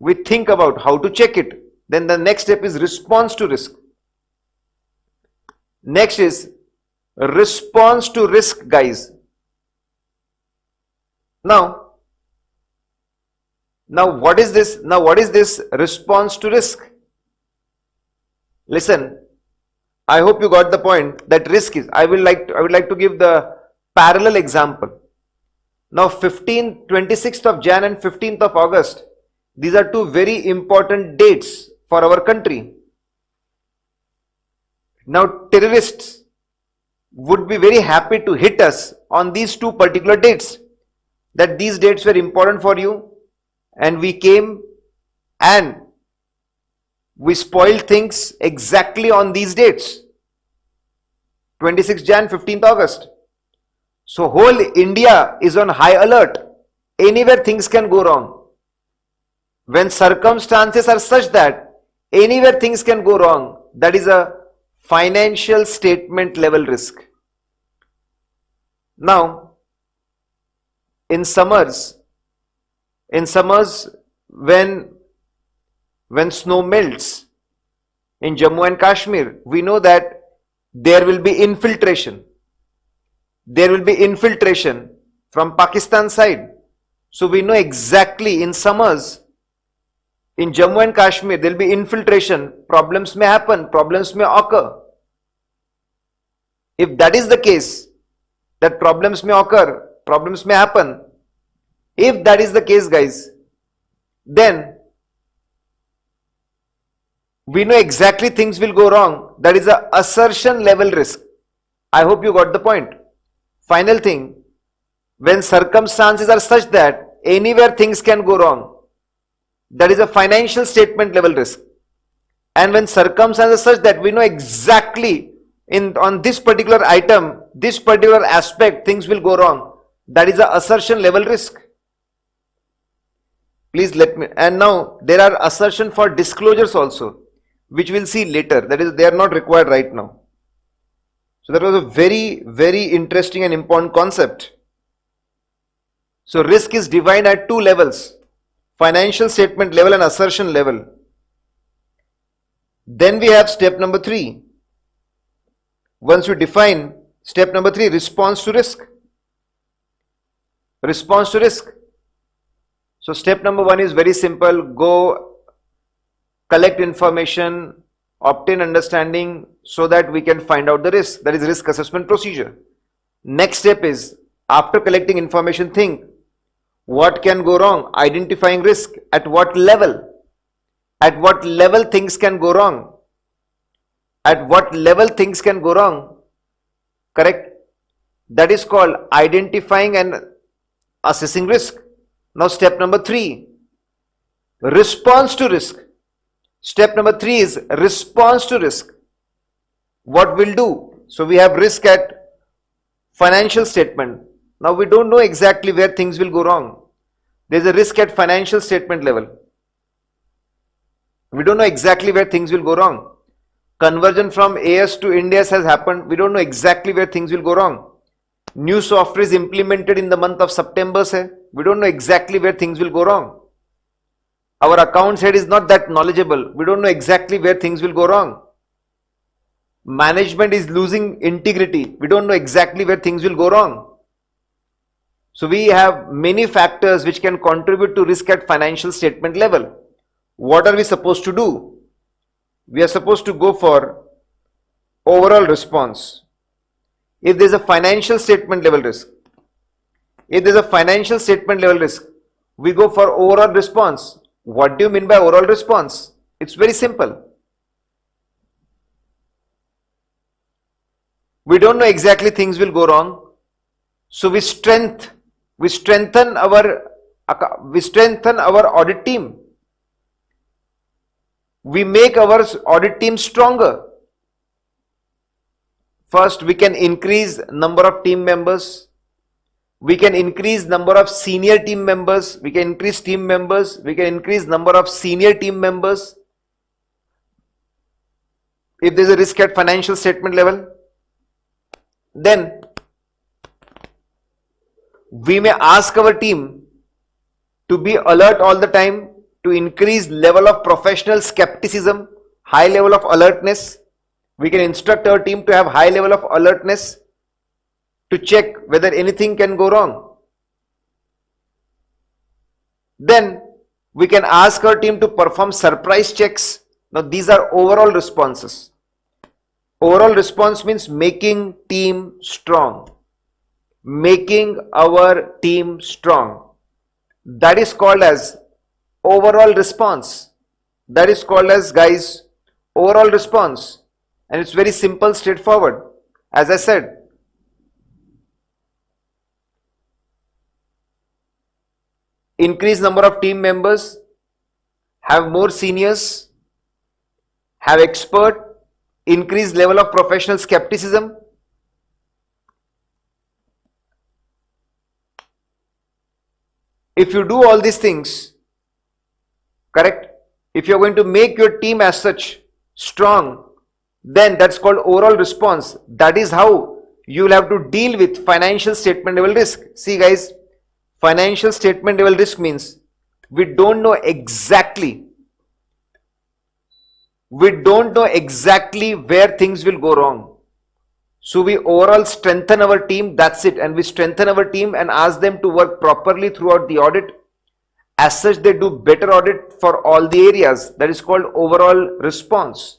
we think about how to check it. Then the next step is response to risk. Next is response to risk, guys. Now what is this? Now what is this response to risk? Listen, I hope you got the point that risk is. I would like to give the parallel example. Now 26th of Jan and 15th of August, these are two very important dates for our country. Now terrorists would be very happy to hit us on these two particular dates, that these dates were important for you, and we came and we spoiled things exactly on these dates, 26th Jan, 15th August. So whole India is on high alert. Anywhere things can go wrong. When circumstances are such that anywhere things can go wrong, that is a financial statement level risk. Now, in summers, when snow melts in Jammu and Kashmir, we know that there will be infiltration. There will be infiltration from Pakistan side. So we know exactly in summers, in Jammu and Kashmir, there will be infiltration. Problems may happen, problems may occur. If that is the case, that problems may occur, problems may happen. If that is the case, guys, then we know exactly things will go wrong. That is a assertion level risk. I hope you got the point. Final thing, when circumstances are such that anywhere things can go wrong, that is a financial statement level risk. And when circumstances are such that we know exactly on this particular item, this particular aspect, things will go wrong. That is a assertion level risk. Please let me, and now there are assertion for disclosures also, which we'll see later. That is, they are not required right now. So that was a very, very interesting and important concept. So risk is defined at two levels: financial statement level and assertion level. Then we have step number 3. Once you define step number 3, response to risk. Response to risk. So step number 1 is very simple: go collect information, obtain understanding so that we can find out the risk. That is risk assessment procedure. Next step is, after collecting information, think what can go wrong, identifying risk, at what level. At what level things can go wrong. At what level things can go wrong. Correct? That is called identifying and assessing risk. Now step number 3, response to risk. Step number 3 is response to risk. What we'll do? So we have risk at financial statement. Now we don't know exactly where things will go wrong. There's a risk at financial statement level. We don't know exactly where things will go wrong. Conversion from AS to Ind AS has happened. We don't know exactly where things will go wrong. New software is implemented in the month of September. We don't know exactly where things will go wrong. Our accounts head is not that knowledgeable. We don't know exactly where things will go wrong. Management is losing integrity. We don't know exactly where things will go wrong. So we have many factors which can contribute to risk at financial statement level. What are we supposed to do? We are supposed to go for overall response. If there is a financial statement level risk, we go for overall response. What do you mean by overall response? It's very simple. We don't know exactly things will go wrong. So we strengthen our audit team. We make our audit team stronger. First, we can increase number of team members. We can increase number of senior team members. We can increase team members. We can increase number of senior team members. If there is a risk at financial statement level, then we may ask our team to be alert all the time, to increase level of professional skepticism, high level of alertness. We can instruct our team to have high level of alertness to check whether anything can go wrong. Then we can ask our team to perform surprise checks. Now these are overall responses. Overall response means making team strong. Making our team strong. That is called as overall response. That is called as, guys, overall response. And it's very simple, straightforward. As I said, increase number of team members, have more seniors, have expert, increase level of professional skepticism. If you do all these things, correct? If you're going to make your team as such strong, then that's called overall response. That is how you'll have to deal with financial statement level risk. See guys, financial statement level risk means we don't know exactly where things will go wrong. So we overall strengthen our team, that's it. And we strengthen our team and ask them to work properly throughout the audit. As such, they do better audit for all the areas. That is called overall response.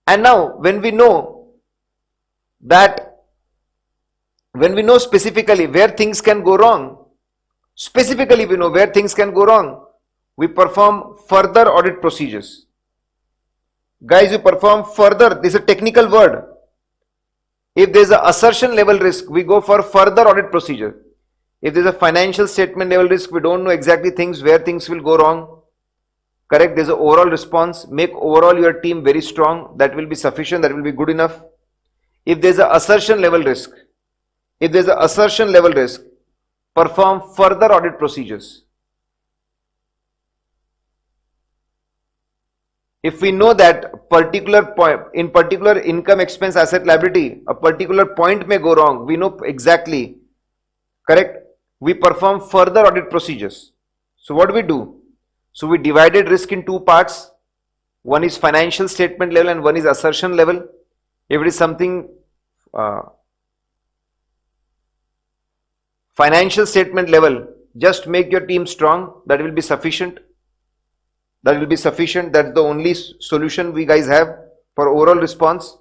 And now when we know specifically where things can go wrong, we perform further audit procedures. Guys, you perform further, this is a technical word. If there is an assertion level risk, we go for further audit procedure. If there is a financial statement level risk, we don't know exactly where things will go wrong. Correct? There's an overall response. Make overall your team very strong. That will be sufficient. That will be good enough. If there's an assertion level risk, perform further audit procedures. If we know that particular point, in particular income, expense, asset, liability, a particular point may go wrong, we know exactly, correct? We perform further audit procedures. So what do we do? So we divided risk in two parts. One is financial statement level and one is assertion level. If it is something financial statement level, just make your team strong. That will be sufficient. That will be sufficient. That's the only solution we guys have for overall response.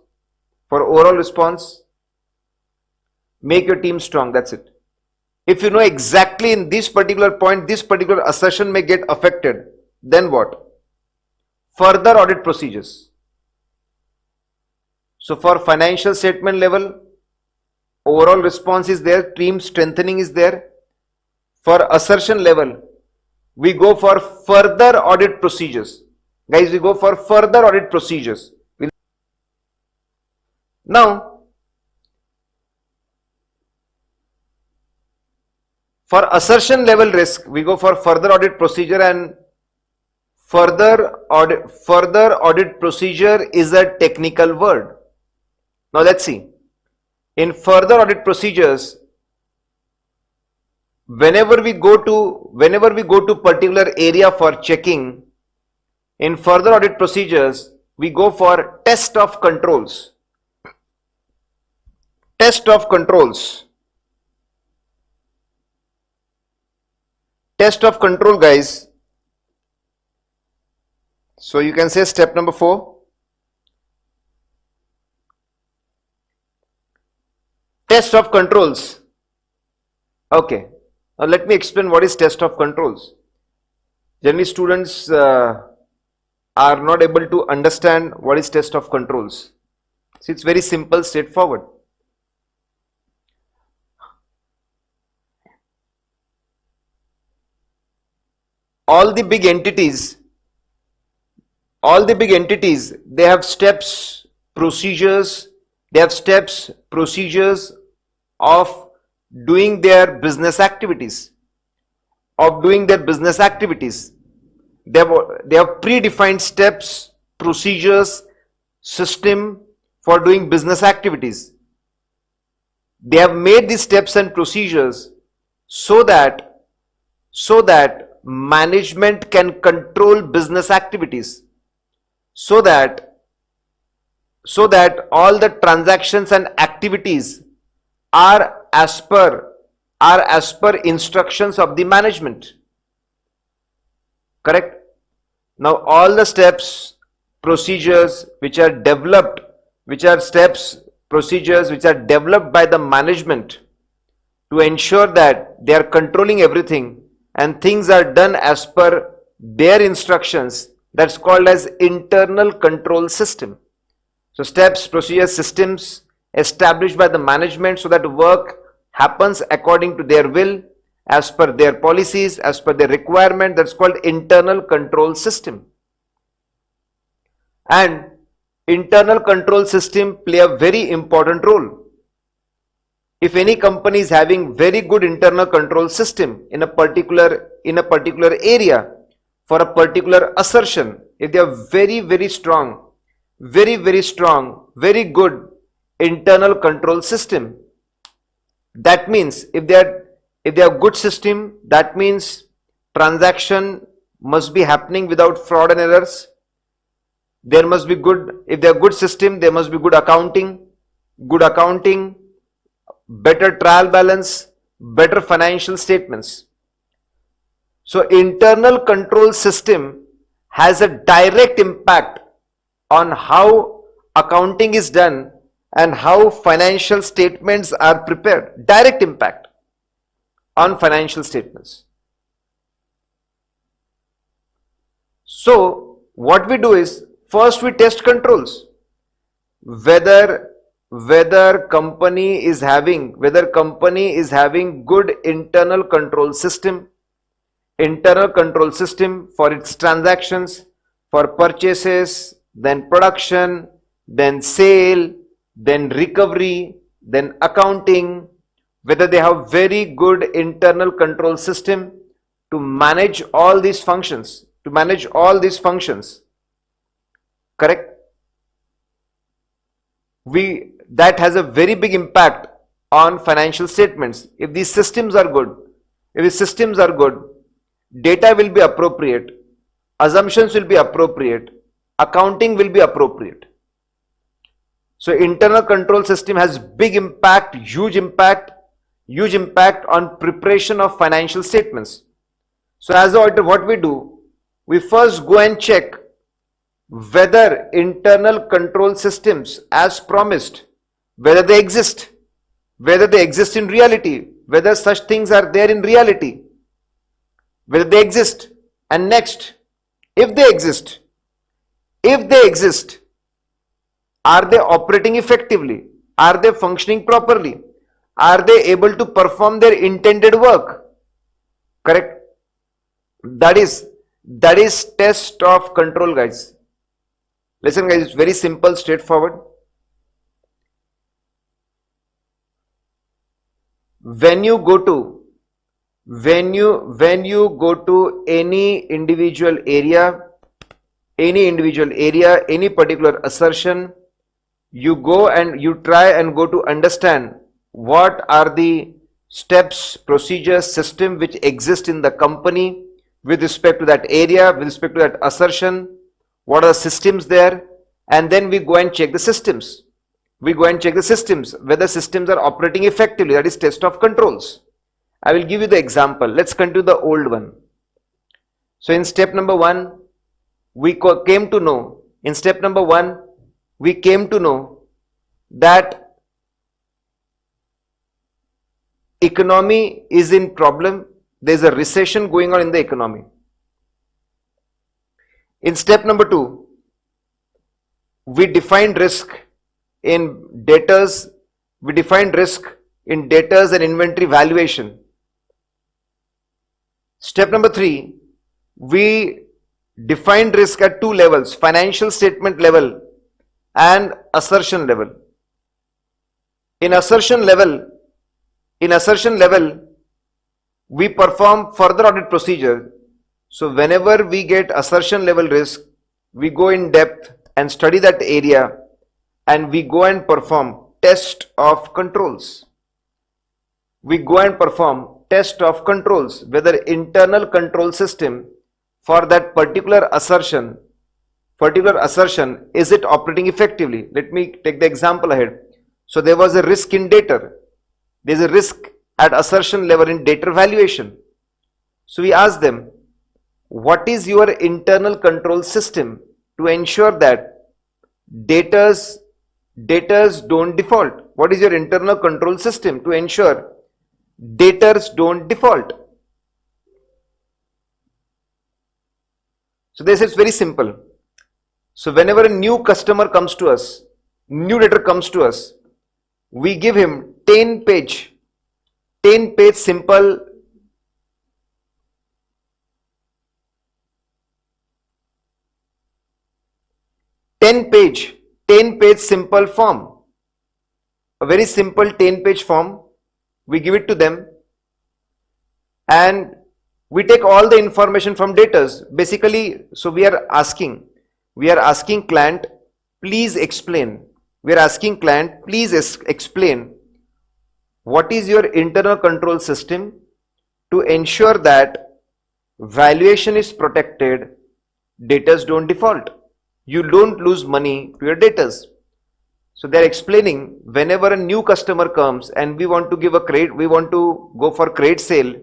For overall response, make your team strong. That's it. If you know exactly in this particular point, this particular assertion may get affected, then what? Further audit procedures. So for financial statement level, overall response is there, team strengthening is there. For assertion level, we go for further audit procedures. Guys, we go for further audit procedures. Now, for assertion level risk, we go for further audit procedure, and further audit procedure is a technical word. Now let's see. In further audit procedures, whenever we go to particular area for checking, in further audit procedures, we go for test of controls. Test of controls. Test of control, guys. So you can say step number 4. Test of controls. Okay. Now let me explain what is test of controls. Generally students are not able to understand what is test of controls. So it's very simple, straightforward. All the big entities, they have steps, procedures, of doing their business activities. They have predefined steps, procedures, system for doing business activities. They have made these steps and procedures so that management can control business activities, so that all the transactions and activities are as per instructions of the management. Correct? Now all the steps, procedures which are developed by the management to ensure that they are controlling everything and things are done as per their instructions, that's called as internal control system. So steps, procedures, systems established by the management so that work happens according to their will, as per their policies, as per their requirement, that's called internal control system. And internal control system play a very important role. If any company is having very good internal control system in a particular area for a particular assertion, if they are very strong, very good internal control system, that means if they are good system, that means transaction must be happening without fraud and errors. There must be good, if they are good system, there must be good accounting, better trial balance, better financial statements. So internal control system has a direct impact on how accounting is done and how financial statements are prepared. Direct impact on financial statements. So what we do is, first we test controls, whether company is having good internal control system. internal control system for its transactions, for purchases, then production, then sale, then recovery, then accounting, whether they have very good internal control system to manage all these functions, correct? That has a very big impact on financial statements. If these systems are good, data will be appropriate, assumptions will be appropriate, accounting will be appropriate. So internal control system has big impact, huge impact on preparation of financial statements. So as an auditor, what we do, we first go and check whether internal control systems as promised, whether they exist in reality, whether such things are there in reality, whether they exist. And next, if they exist, are they operating effectively? Are they functioning properly? Are they able to perform their intended work? Correct? That is test of control, guys. Listen, guys, it's very simple, straightforward. When you go to any individual area, any particular assertion, you go and you try and go to understand what are the steps, procedures, system which exist in the company with respect to that area, with respect to that assertion. What are the systems there? And then we go and check the systems. Whether systems are operating effectively. That is test of controls. I will give you the example. Let's continue the old one. So in step number 1, we came to know that economy is in problem. There is a recession going on in the economy. In step number 2, we defined risk in debtors. We defined risk in debtors and inventory valuation. Step number 3, we defined risk at 2 levels, financial statement level and assertion level. In assertion level, we perform further audit procedure. So whenever we get assertion level risk, we go in depth and study that area, and we go and perform test of controls. Whether internal control system for that particular assertion, is it operating effectively? Let me take the example ahead. So there was a risk in debtor. There is a risk at assertion level in debtor valuation. So we ask them, what is your internal control system to ensure that debtors don't default? What is your internal control system to ensure debtors don't default? So this is very simple. So whenever a new customer comes to us, new debtor comes to us, we give him 10 page simple simple form, a very simple 10-page form. We give it to them and we take all the information from debtors. Basically, so we are asking client, please explain. What is your internal control system to ensure that valuation is protected, debtors don't default, you don't lose money to your debtors. So they are explaining, whenever a new customer comes and we want to give a credit, we want to go for credit sale,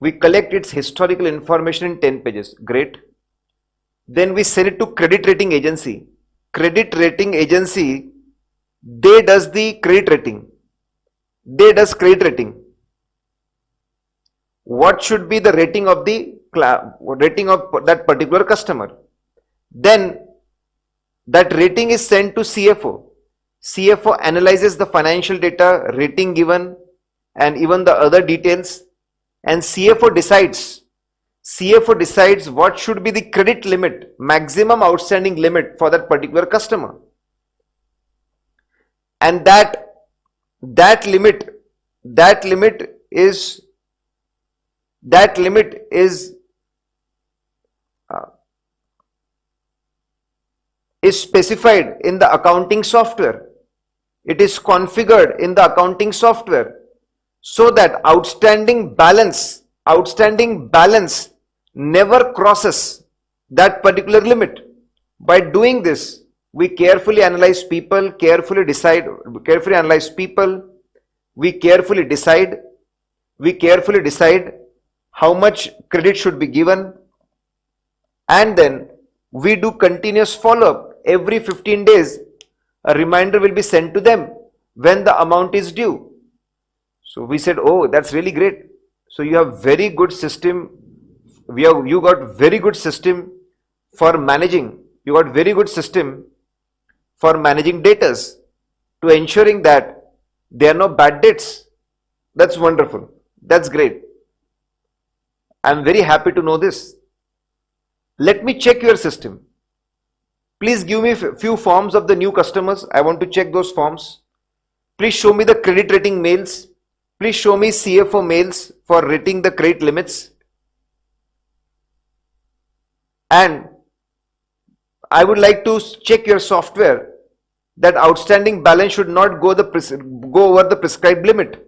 we collect its historical information in 10 pages. Great. Then we send it to credit rating agency. They does the credit rating. What should be the rating of that particular customer? Then that rating is sent to CFO. CFO analyzes the financial data, rating given, and even the other details, and CFO decides CFO decides what should be the credit limit, maximum outstanding limit for that particular customer. And that limit is specified in the accounting software. It is configured in the accounting software so that outstanding balance never crosses that particular limit. By doing this, we carefully analyze people, we carefully decide how much credit should be given, and then we do continuous follow-up. Every 15 days, a reminder will be sent to them when the amount is due. So we said, oh, that's really great. So you have very good system. You got very good system for managing. You got very good system for managing datas to ensuring that there are no bad debts. That's wonderful. That's great. I'm very happy to know this. Let me check your system. Please give me a few forms of the new customers. I want to check those forms. Please show me the credit rating mails. Please show me CFO mails for rating the credit limits. And I would like to check your software that outstanding balance should not go over the prescribed limit.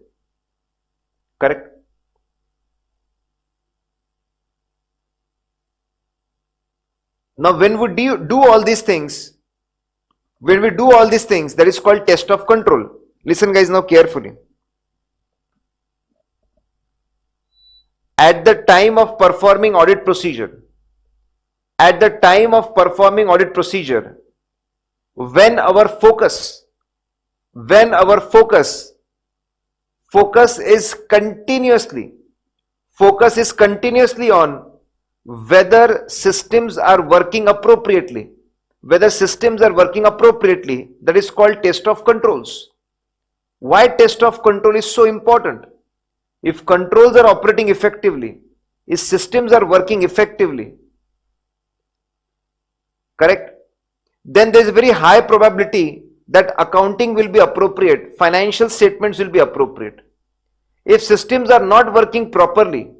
Correct? Now, when we do all these things, that is called test of control. Listen guys now carefully. At the time of performing audit procedure, when our focus is continuously on whether systems are working appropriately, that is called test of controls. Why test of control is so important? If controls are operating effectively, if systems are working effectively, correct, then there is a very high probability that accounting will be appropriate, financial statements will be appropriate. If systems are not working properly,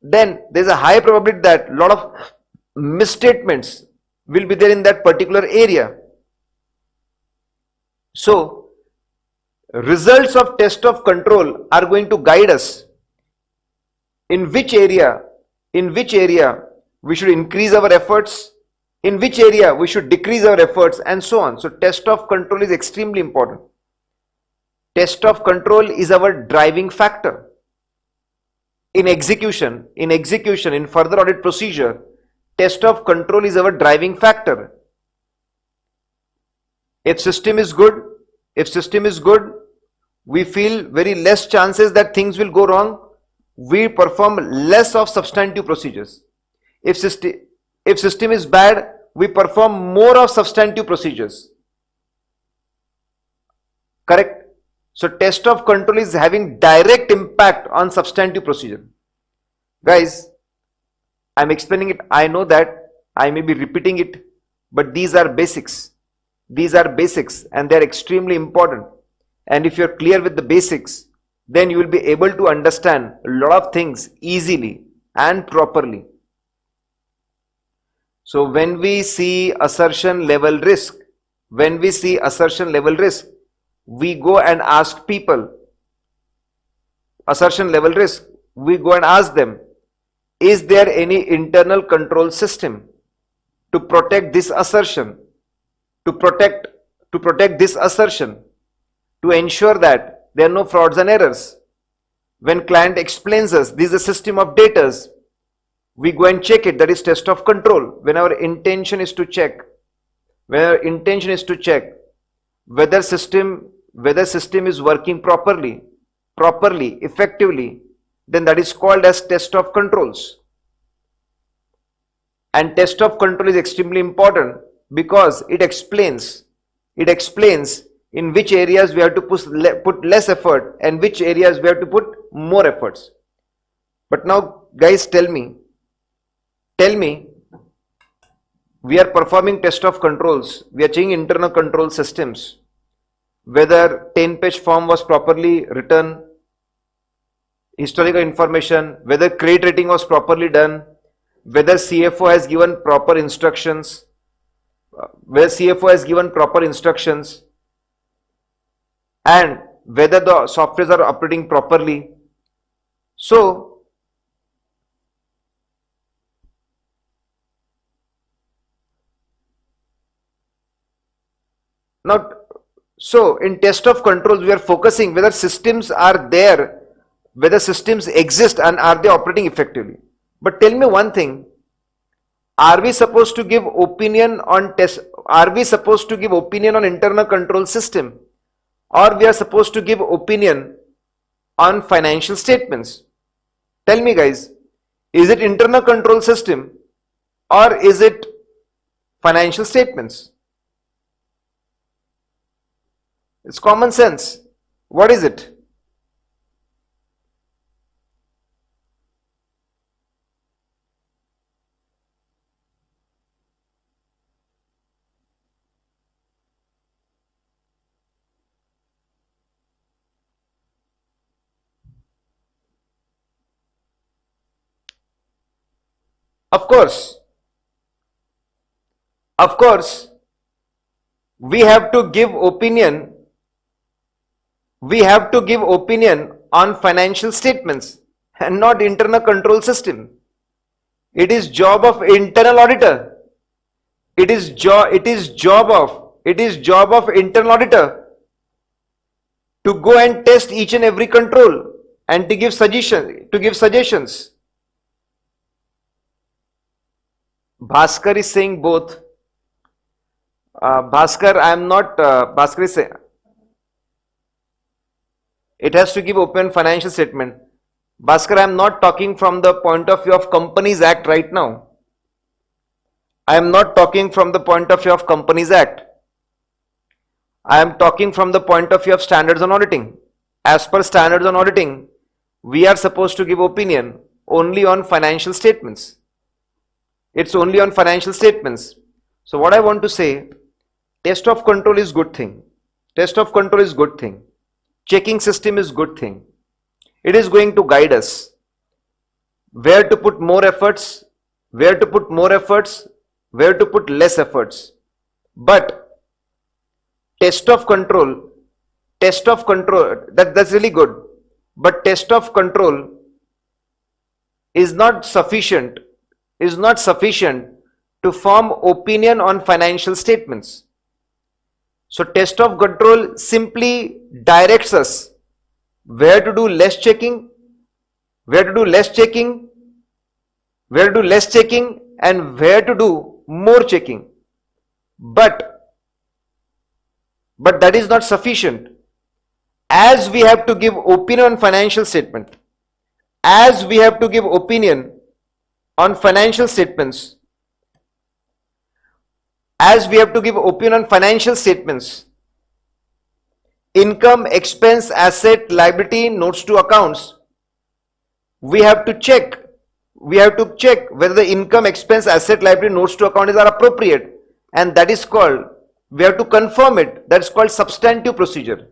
then there is a high probability that a lot of misstatements will be there in that particular area. So, results of test of control are going to guide us in which area we should increase our efforts, in which area we should decrease our efforts, and so on. So test of control is extremely important. Test of control is our driving factor. In execution, in further audit procedure, test of control is our driving factor. If system is good, we feel very less chances that things will go wrong. We perform less of substantive procedures. If system is bad, we perform more of substantive procedures. Correct? So test of control is having direct impact on substantive procedure. Guys, I'm explaining it. I know that I may be repeating it, but these are basics. These are basics and they're extremely important. And if you're clear with the basics, then you will be able to understand a lot of things easily and properly. So when we see assertion level risk, we go and ask people, assertion level risk, we go and ask them, is there any internal control system to protect this assertion, to ensure that there are no frauds and errors? When client explains us, this is a system of data, we go and check it, that is test of control. When our intention is to check, whether system is working properly, effectively, then that is called as test of controls. And test of control is extremely important because it explains in which areas we have to put less effort and which areas we have to put more efforts. But now guys, tell me, we are performing test of controls, we are checking internal control systems, whether 10-page form was properly written, historical information, whether credit rating was properly done, whether CFO has given proper instructions, and whether the softwares are operating properly. So now, so in test of controls, we are focusing whether systems are there, whether systems exist and are they operating effectively. But tell me one thing, are we supposed to give opinion on internal control system, or we are supposed to give opinion on financial statements? Tell me guys, is it internal control system or is it financial statements? It's common sense. What is it? Of course, we have to give opinion on financial statements and not internal control system. It is job of internal auditor. It is job of internal auditor to go and test each and every control and to give suggestions. Bhaskar is saying both. Bhaskar is saying it has to give open financial statement. Bhaskar, I am not talking from the point of view of Companies Act right now. I am not talking from the point of view of Companies Act. I am talking from the point of view of standards on auditing. As per standards on auditing, we are supposed to give opinion only on financial statements. It's only on financial statements. So what I want to say, test of control is good thing. Checking system is good thing. It is going to guide us where to put more efforts, where to put less efforts. But test of control, that's really good. But test of control is not sufficient to form opinion on financial statements. So test of control simply directs us where to do less checking, and where to do more checking. But that is not sufficient. As we have to give opinion on financial statement, income, expense, asset, liability, notes to accounts, we have to check whether the income, expense, asset, liability, notes to account are appropriate, and that is called, we have to confirm it, that is called substantive procedure.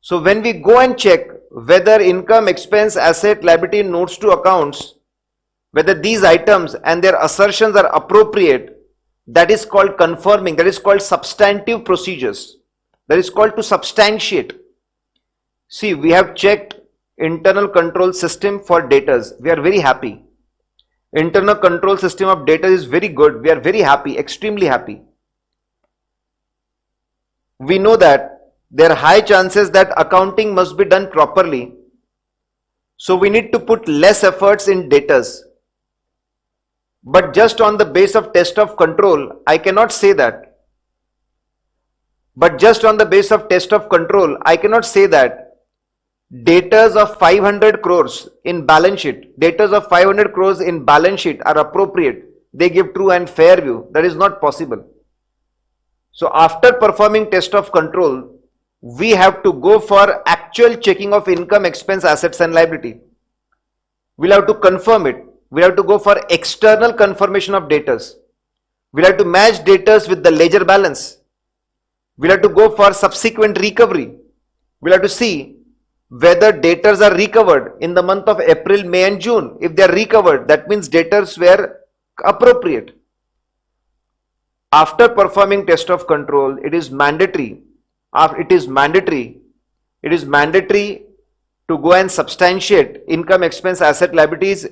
So when we go and check whether income, expense, asset, liability, notes to accounts, whether these items and their assertions are appropriate, that is called confirming, that is called substantive procedures, that is called to substantiate. See, we have checked internal control system for data. We are very happy. Internal control system of data is very good. We are very happy, extremely happy. We know that there are high chances that accounting must be done properly. So we need to put less efforts in data. But just on the base of test of control, I cannot say that. Datas of 500 crores in balance sheet, are appropriate. They give true and fair view. That is not possible. So after performing test of control, we have to go for actual checking of income, expense, assets and liability. we'll have to confirm it. We'll have to go for external confirmation of datas. We'll have to match datas with the ledger balance. We'll have to go for subsequent recovery. We'll have to see whether debtors are recovered in the month of April, May and June. If they are recovered, that means debtors were appropriate. After performing test of control, it is mandatory. It is mandatory to go and substantiate income, expense, asset, liabilities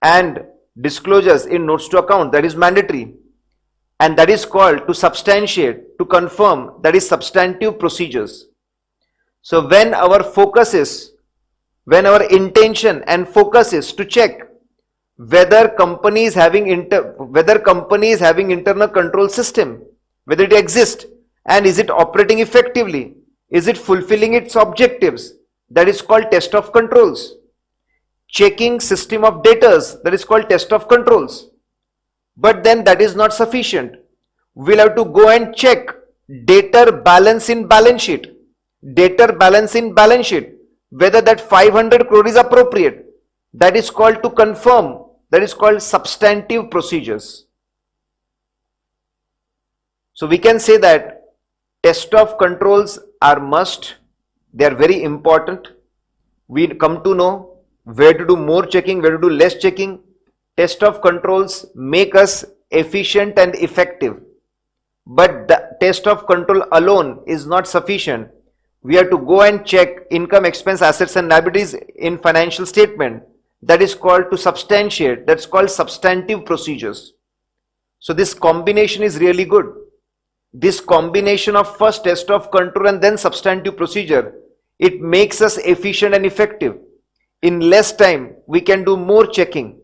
and disclosures in notes to account. That is mandatory. And that is called to substantiate, to confirm, that is substantive procedures. So when our intention and focus is to check whether company is having internal control system, whether it exists and is it operating effectively, is it fulfilling its objectives, that is called test of controls. Checking system of debtors, that is called test of controls. But then that is not sufficient. We'll have to go and check debtor balance in balance sheet. Debtor balance in balance sheet, whether that 500 crore is appropriate. That is called to confirm. That is called substantive procedures. So we can say that test of controls are must. They are very important. We come to know where to do more checking, where to do less checking. Test of controls make us efficient and effective. But the test of control alone is not sufficient. We have to go and check income, expense, assets and liabilities in financial statement. That is called to substantiate. That's called substantive procedures. So this combination is really good. This combination of first test of control and then substantive procedure, it makes us efficient and effective. In less time, we can do more checking.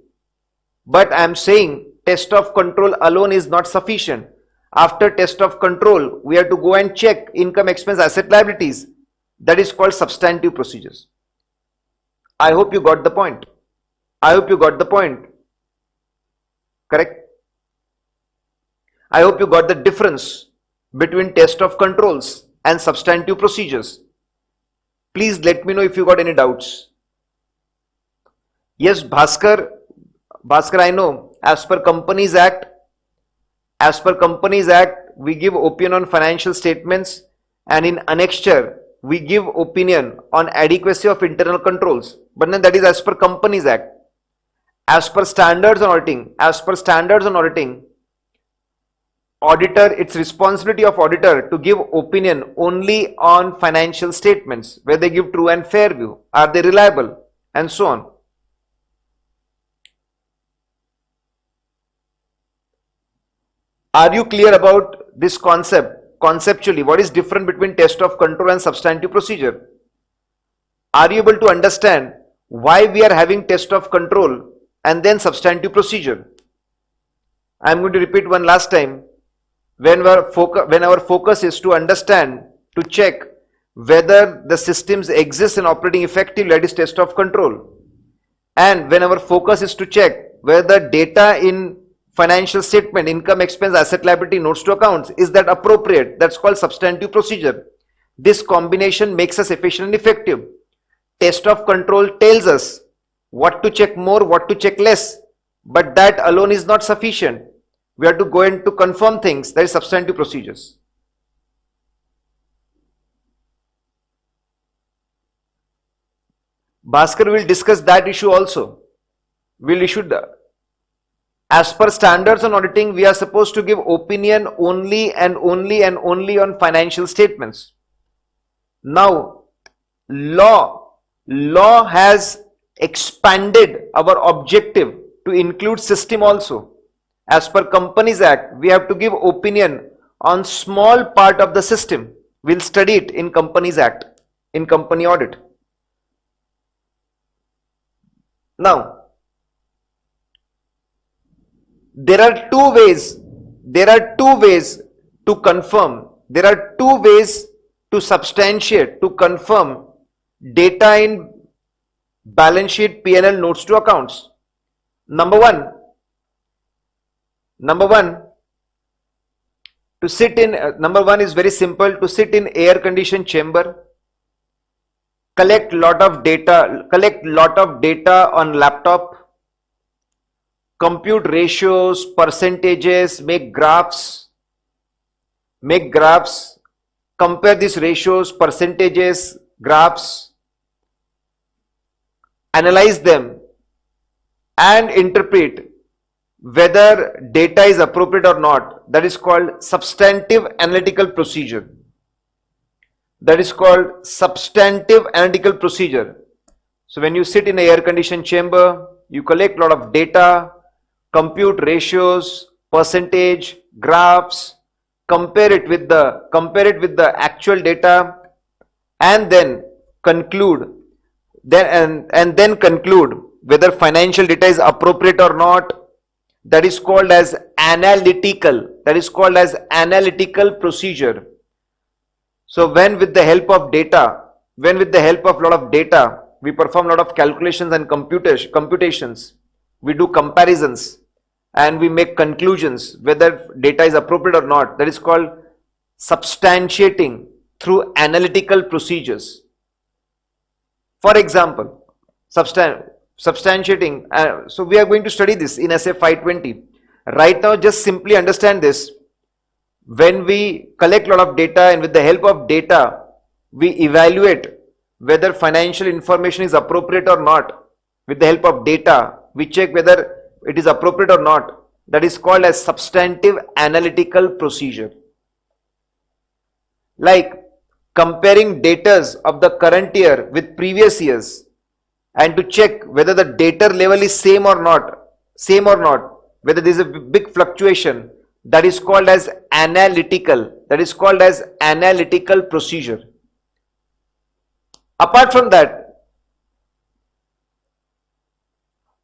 But I am saying test of control alone is not sufficient. After test of control, we have to go and check income, expense, asset, liabilities. That is called substantive procedures. I hope you got the point. I hope you got the point. Correct? I hope you got the difference between test of controls and substantive procedures. Please let me know if you got any doubts. Yes, Bhaskar, I know as per Companies Act, we give opinion on financial statements and in annexure, we give opinion on adequacy of internal controls. But then that is as per Companies Act. As per standards on auditing, auditor, it's responsibility of auditor to give opinion only on financial statements, where they give true and fair view, are they reliable, and so on. Are you clear about this concept? Conceptually, what is different between test of control and substantive procedure? Are you able to understand why we are having test of control and then substantive procedure? I am going to repeat one last time. When our focus is to understand, to check whether the systems exist and operating effectively, that is test of control. And when our focus is to check whether data in financial statement, income, expense, asset, liability, notes to accounts, is that appropriate? That's called substantive procedure. This combination makes us efficient and effective. Test of control tells us what to check more, what to check less, but that alone is not sufficient. We have to go in to confirm things, that is substantive procedures. Bhaskar will discuss that issue also. We'll issue as per standards on auditing, we are supposed to give opinion only and only on financial statements. Now, law has expanded our objective to include system also. As per Companies Act, we have to give opinion on small part of the system. We'll study it in Companies Act, in company audit. Now, there are two ways to confirm, there are two ways to substantiate, to confirm data in balance sheet, P&L, notes to accounts. Number one, to sit in, number one is very simple, to sit in air conditioned chamber, collect lot of data on laptop, compute ratios, percentages, make graphs, compare these ratios, percentages, graphs, analyze them and interpret whether data is appropriate or not. That is called substantive analytical procedure. That is called substantive analytical procedure. So when you sit in an air-conditioned chamber, you collect a lot of data, compute ratios, percentage, graphs, compare it with the actual data, and then conclude whether financial data is appropriate or not. That is called as analytical. That is called as analytical procedure. So when with the help of lot of data, we perform a lot of calculations and computations, we do comparisons and we make conclusions whether data is appropriate or not. That is called substantiating through analytical procedures. For example, substantiating, so we are going to study this in SF 520. Right now, just simply understand this. When we collect a lot of data and with the help of data, we evaluate whether financial information is appropriate or not. With the help of data, we check whether it is appropriate or not. That is called as substantive analytical procedure. Like comparing datas of the current year with previous years and to check whether the data level is same or not, whether there is a big fluctuation. That is called as analytical. That is called as analytical procedure. Apart from that,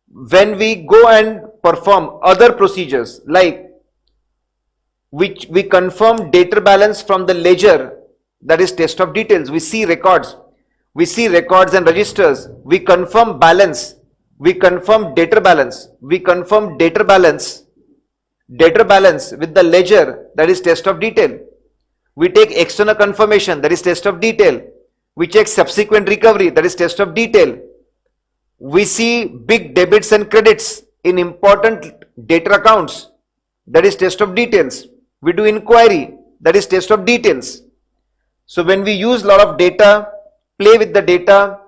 when we go and perform other procedures, like which we confirm data balance from the ledger, that is test of details. We see records and registers. We confirm balance. We confirm data balance. We confirm data balance with the ledger, that is test of detail. We take external confirmation, that is test of detail. We check subsequent recovery, that is test of detail. We see big debits and credits in important data accounts, that is test of details. We do inquiry, that is test of details. So when we use a lot of data, play with the data,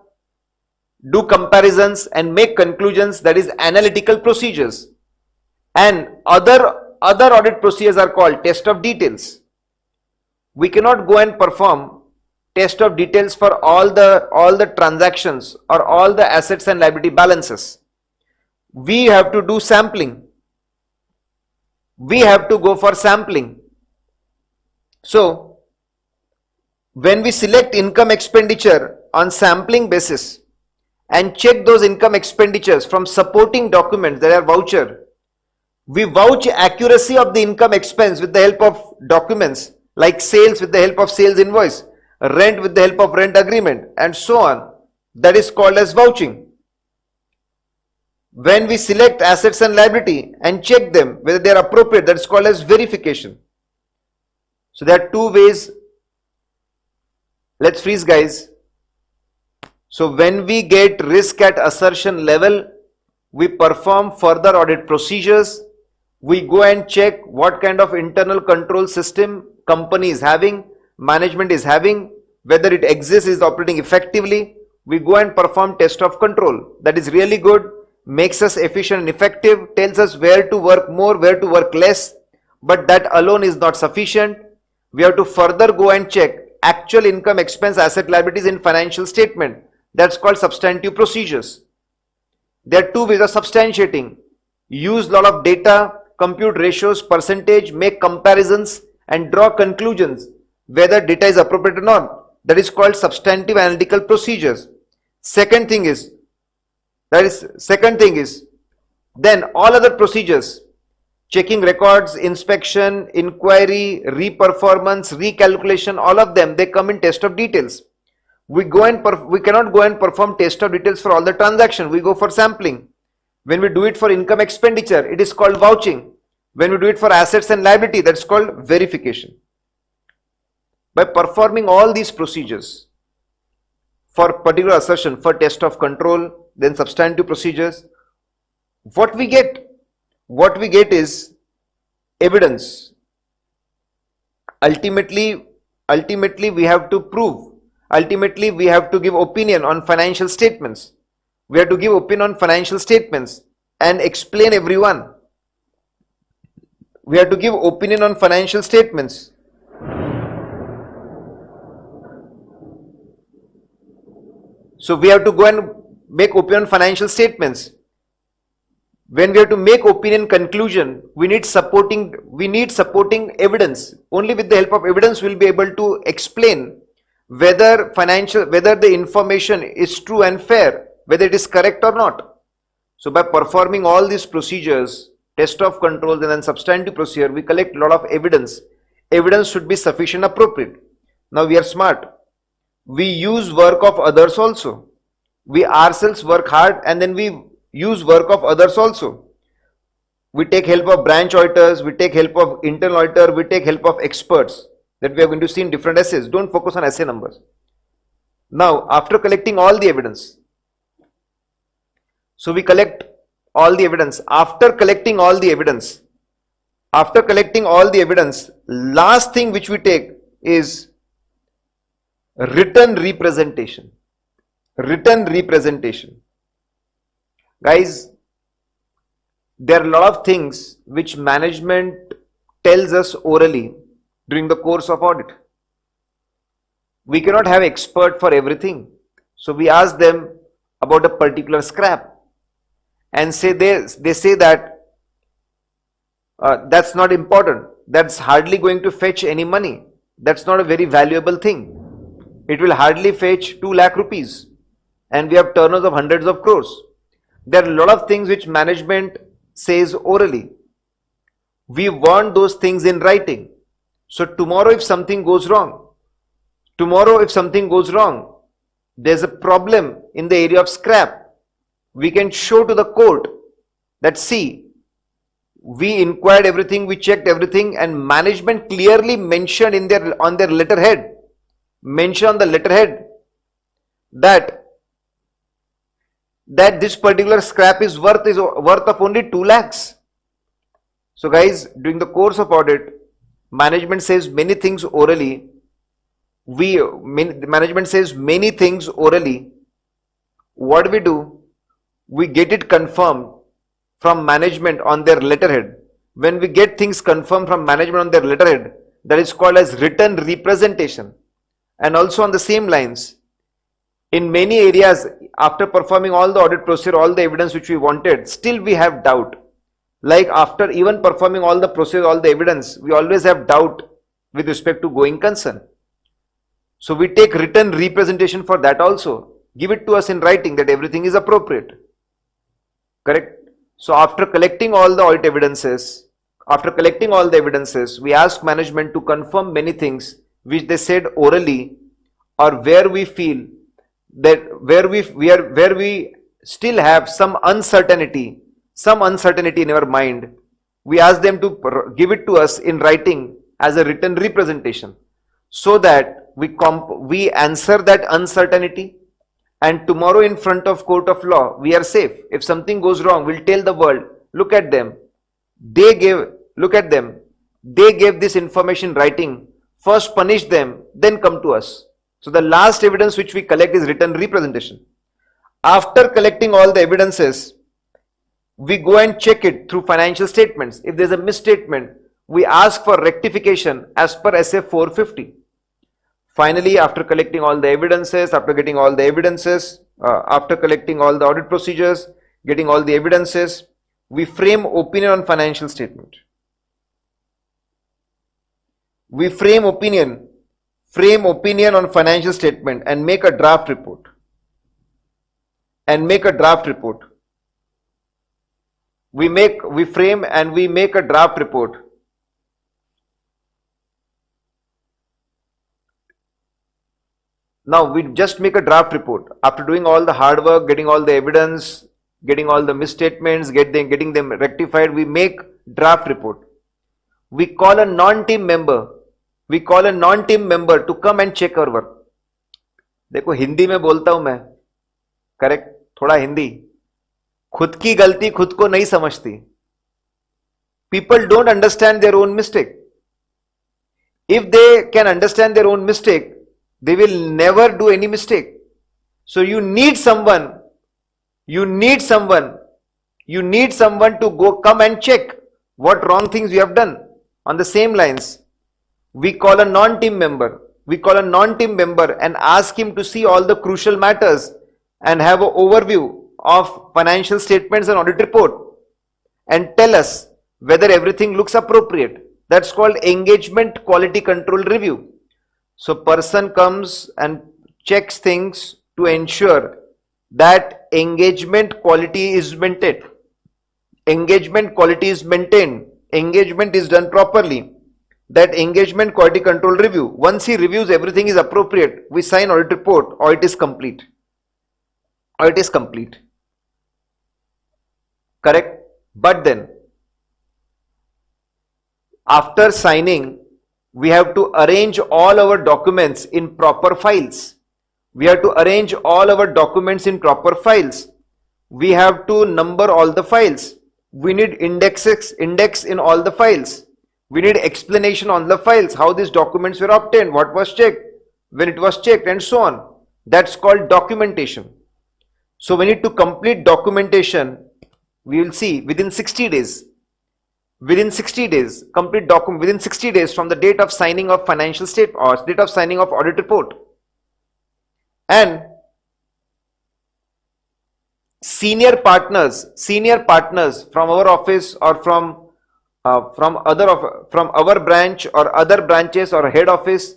do comparisons and make conclusions, that is analytical procedures. And other audit procedures are called test of details. We cannot go and perform test of details for all the transactions or all the assets and liability balances. We have to do sampling. We have to go for sampling. So when we select income expenditure on sampling basis and check those income expenditures from supporting documents that are voucher, we vouch accuracy of the income expense with the help of documents like sales with the help of sales invoice, rent with the help of rent agreement, and so on. That is called as vouching. When we select assets and liability and check them whether they are appropriate, that is called as verification. So there are two ways. Let's freeze, guys. So when we get risk at assertion level, we perform further audit procedures. We go and check what kind of internal control system company is having, management is having, whether it exists, is operating effectively. We go and perform test of control. That is really good, makes us efficient and effective, tells us where to work more, where to work less, but that alone is not sufficient. We have to further go and check actual income, expense, asset, liabilities in financial statement. That's called substantive procedures. There are two ways of substantiating. Use a lot of data, compute ratios, percentage, make comparisons and draw conclusions whether data is appropriate or not. That is called substantive analytical procedures. Second thing is then all other procedures, checking records, inspection, inquiry, reperformance, recalculation, all of them, they come in test of details. We cannot go and perform test of details for all the transaction. We go for sampling. When we do it for income expenditure, it is called vouching. When we do it for assets and liability, that's called verification. By performing all these procedures, for particular assertion, for test of control, then substantive procedures. What we get? What we get is evidence. Ultimately we have to prove. Ultimately we have to give opinion on financial statements. We have to give opinion on financial statements and explain everyone. We have to give opinion on financial statements. So we have to go and make opinion on financial statements. When we have to make opinion conclusion, we need supporting evidence. Only with the help of evidence we'll be able to explain whether the information is true and fair, whether it is correct or not. So by performing all these procedures, test of controls and then substantive procedure, we collect a lot of evidence. Evidence should be sufficient, appropriate. Now we are smart. We use work of others also. We ourselves work hard and then we use work of others also. We take help of branch auditors, we take help of internal auditor, we take help of experts that we are going to see in different essays. Don't focus on essay numbers. Now, after collecting all the evidence, so we collect all the evidence. After collecting all the evidence, last thing which we take is written representation. Written representation. Guys, there are a lot of things which management tells us orally during the course of audit. We cannot have expert for everything. So we ask them about a particular scrap and they say that that's not important. That's hardly going to fetch any money. That's not a very valuable thing. It will hardly fetch 2 lakh rupees and we have turnovers of hundreds of crores. There are a lot of things which management says orally. We want those things in writing. So tomorrow if something goes wrong, there's a problem in the area of scrap, we can show to the court that see, we inquired everything, we checked everything and management clearly mentioned on their letterhead, that this particular scrap is worth of only 2 lakhs. So guys, during the course of audit, management says many things orally. Management says many things orally. What do? We get it confirmed from management on their letterhead. When we get things confirmed from management on their letterhead, that is called as written representation. And also on the same lines, in many areas, after performing all the audit procedure, all the evidence which we wanted, still we have doubt. Like after even performing all the procedure, all the evidence, we always have doubt with respect to going concern. So we take written representation for that also. Give it to us in writing that everything is appropriate. Correct? So after collecting all the audit evidences, we ask management to confirm many things which they said orally, or where we feel that where we still have some uncertainty in our mind, we ask them to give it to us in writing as a written representation, so that we answer that uncertainty, and tomorrow in front of court of law we are safe. If something goes wrong, we'll tell the world, look at them, they gave this information in writing, first punish them, then come to us. So the last evidence which we collect is written representation. After collecting all the evidences, we go and check it through financial statements. If there's a misstatement, we ask for rectification as per SA 450. Finally, after collecting all the evidences, after collecting all the audit procedures, getting all the evidences, we frame opinion on financial statement. We frame opinion on financial statement and make a draft report. We frame and we make a draft report. Now we just make a draft report. After doing all the hard work, getting all the evidence, getting all the misstatements, getting them rectified, we make draft report. We call a non-team member to come and check our work. देखो हिंदी में बोलता हूं मैं, correct, थोड़ा हिंदी। खुद की गलती खुद को नहीं समझती। People don't understand their own mistake. If they can understand their own mistake, they will never do any mistake. So you need someone, you need someone, you need someone to go come and check what wrong things you have done. On the same lines, we call a non-team member. We call a non-team member and ask him to see all the crucial matters and have an overview of financial statements and audit report and tell us whether everything looks appropriate. That's called engagement quality control review. So person comes and checks things to ensure that engagement quality is maintained. Engagement quality is maintained. Engagement is done properly. That engagement quality control review, once he reviews everything is appropriate, we sign audit report or it is complete. Or it is complete. Correct? But then after signing, we have to arrange all our documents in proper files. We have to arrange all our documents in proper files. We have to number all the files. We need index in all the files. We need explanation on the files, how these documents were obtained, what was checked, when it was checked, and so on. That's called documentation. So we need to complete documentation, we will see, within 60 days. Within 60 days, complete document within 60 days from the date of signing of financial statement or date of signing of audit report. And senior partners from our office or from our branch or other branches or head office,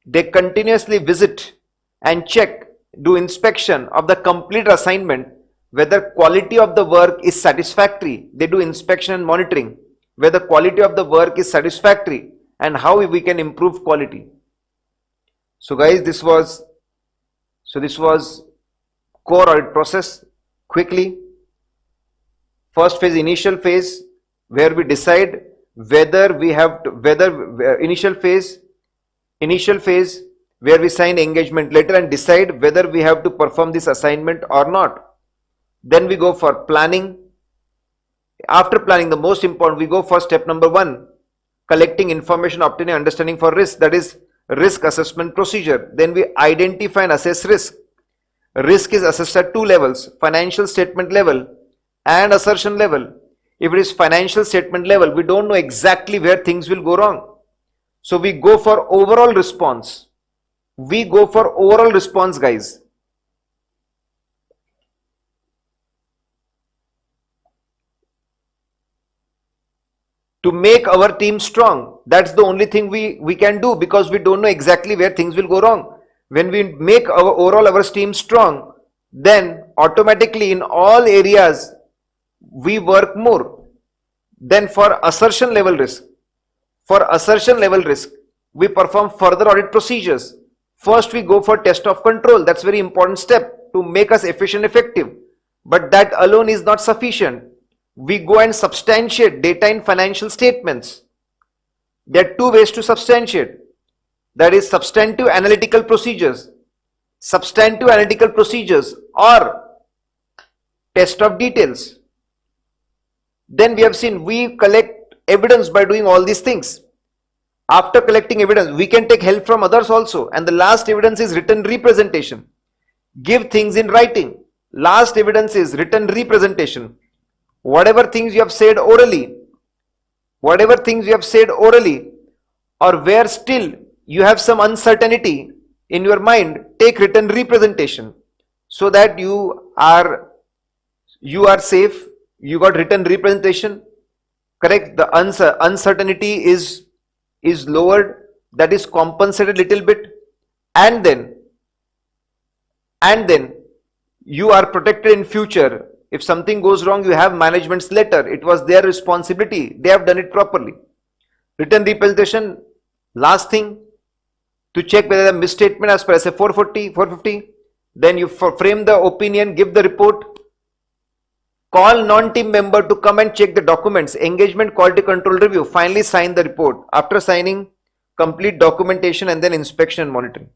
they continuously visit and check, do inspection of the complete assignment, whether quality of the work is satisfactory. They do inspection and monitoring whether quality of the work is satisfactory and how we can improve quality. So guys, this was core audit process. Quickly, first phase, initial phase, where we decide whether we have to, initial phase where we sign engagement letter and decide whether we have to perform this assignment or not. Then we go for planning. After planning, the most important, we go for step number 1, collecting information, obtaining understanding for risk, that is risk assessment procedure. Then we identify and assess risk. Risk is assessed at 2 levels, financial statement level and assertion level. If it is financial statement level, we don't know exactly where things will go wrong. So we go for overall response. We go for overall response, guys. To make our team strong. That's the only thing we can do, because we don't know exactly where things will go wrong. When we make our team strong, then automatically in all areas we work more. Then for assertion level risk, we perform further audit procedures. First we go for test of control. That's very important step to make us efficient, effective. But that alone is not sufficient. We go and substantiate data in financial statements. There are 2 ways to substantiate. That is substantive analytical procedures. Substantive analytical procedures or test of details. Then we have seen we collect evidence by doing all these things. After collecting evidence, we can take help from others also. And the last evidence is written representation. Give things in writing. Last evidence is written representation. Whatever things you have said orally, or where still you have some uncertainty in your mind, take written representation so that you are safe. You got written representation, correct? The uncertainty is lowered, that is compensated little bit, and then you are protected in future. If something goes wrong, you have management's letter. It was their responsibility. They have done it properly. Written representation, last thing, to check whether the misstatement as per SA 450. Then you frame the opinion, give the report, call non-team member to come and check the documents, engagement quality control review, finally sign the report. After signing, complete documentation and then inspection and monitoring.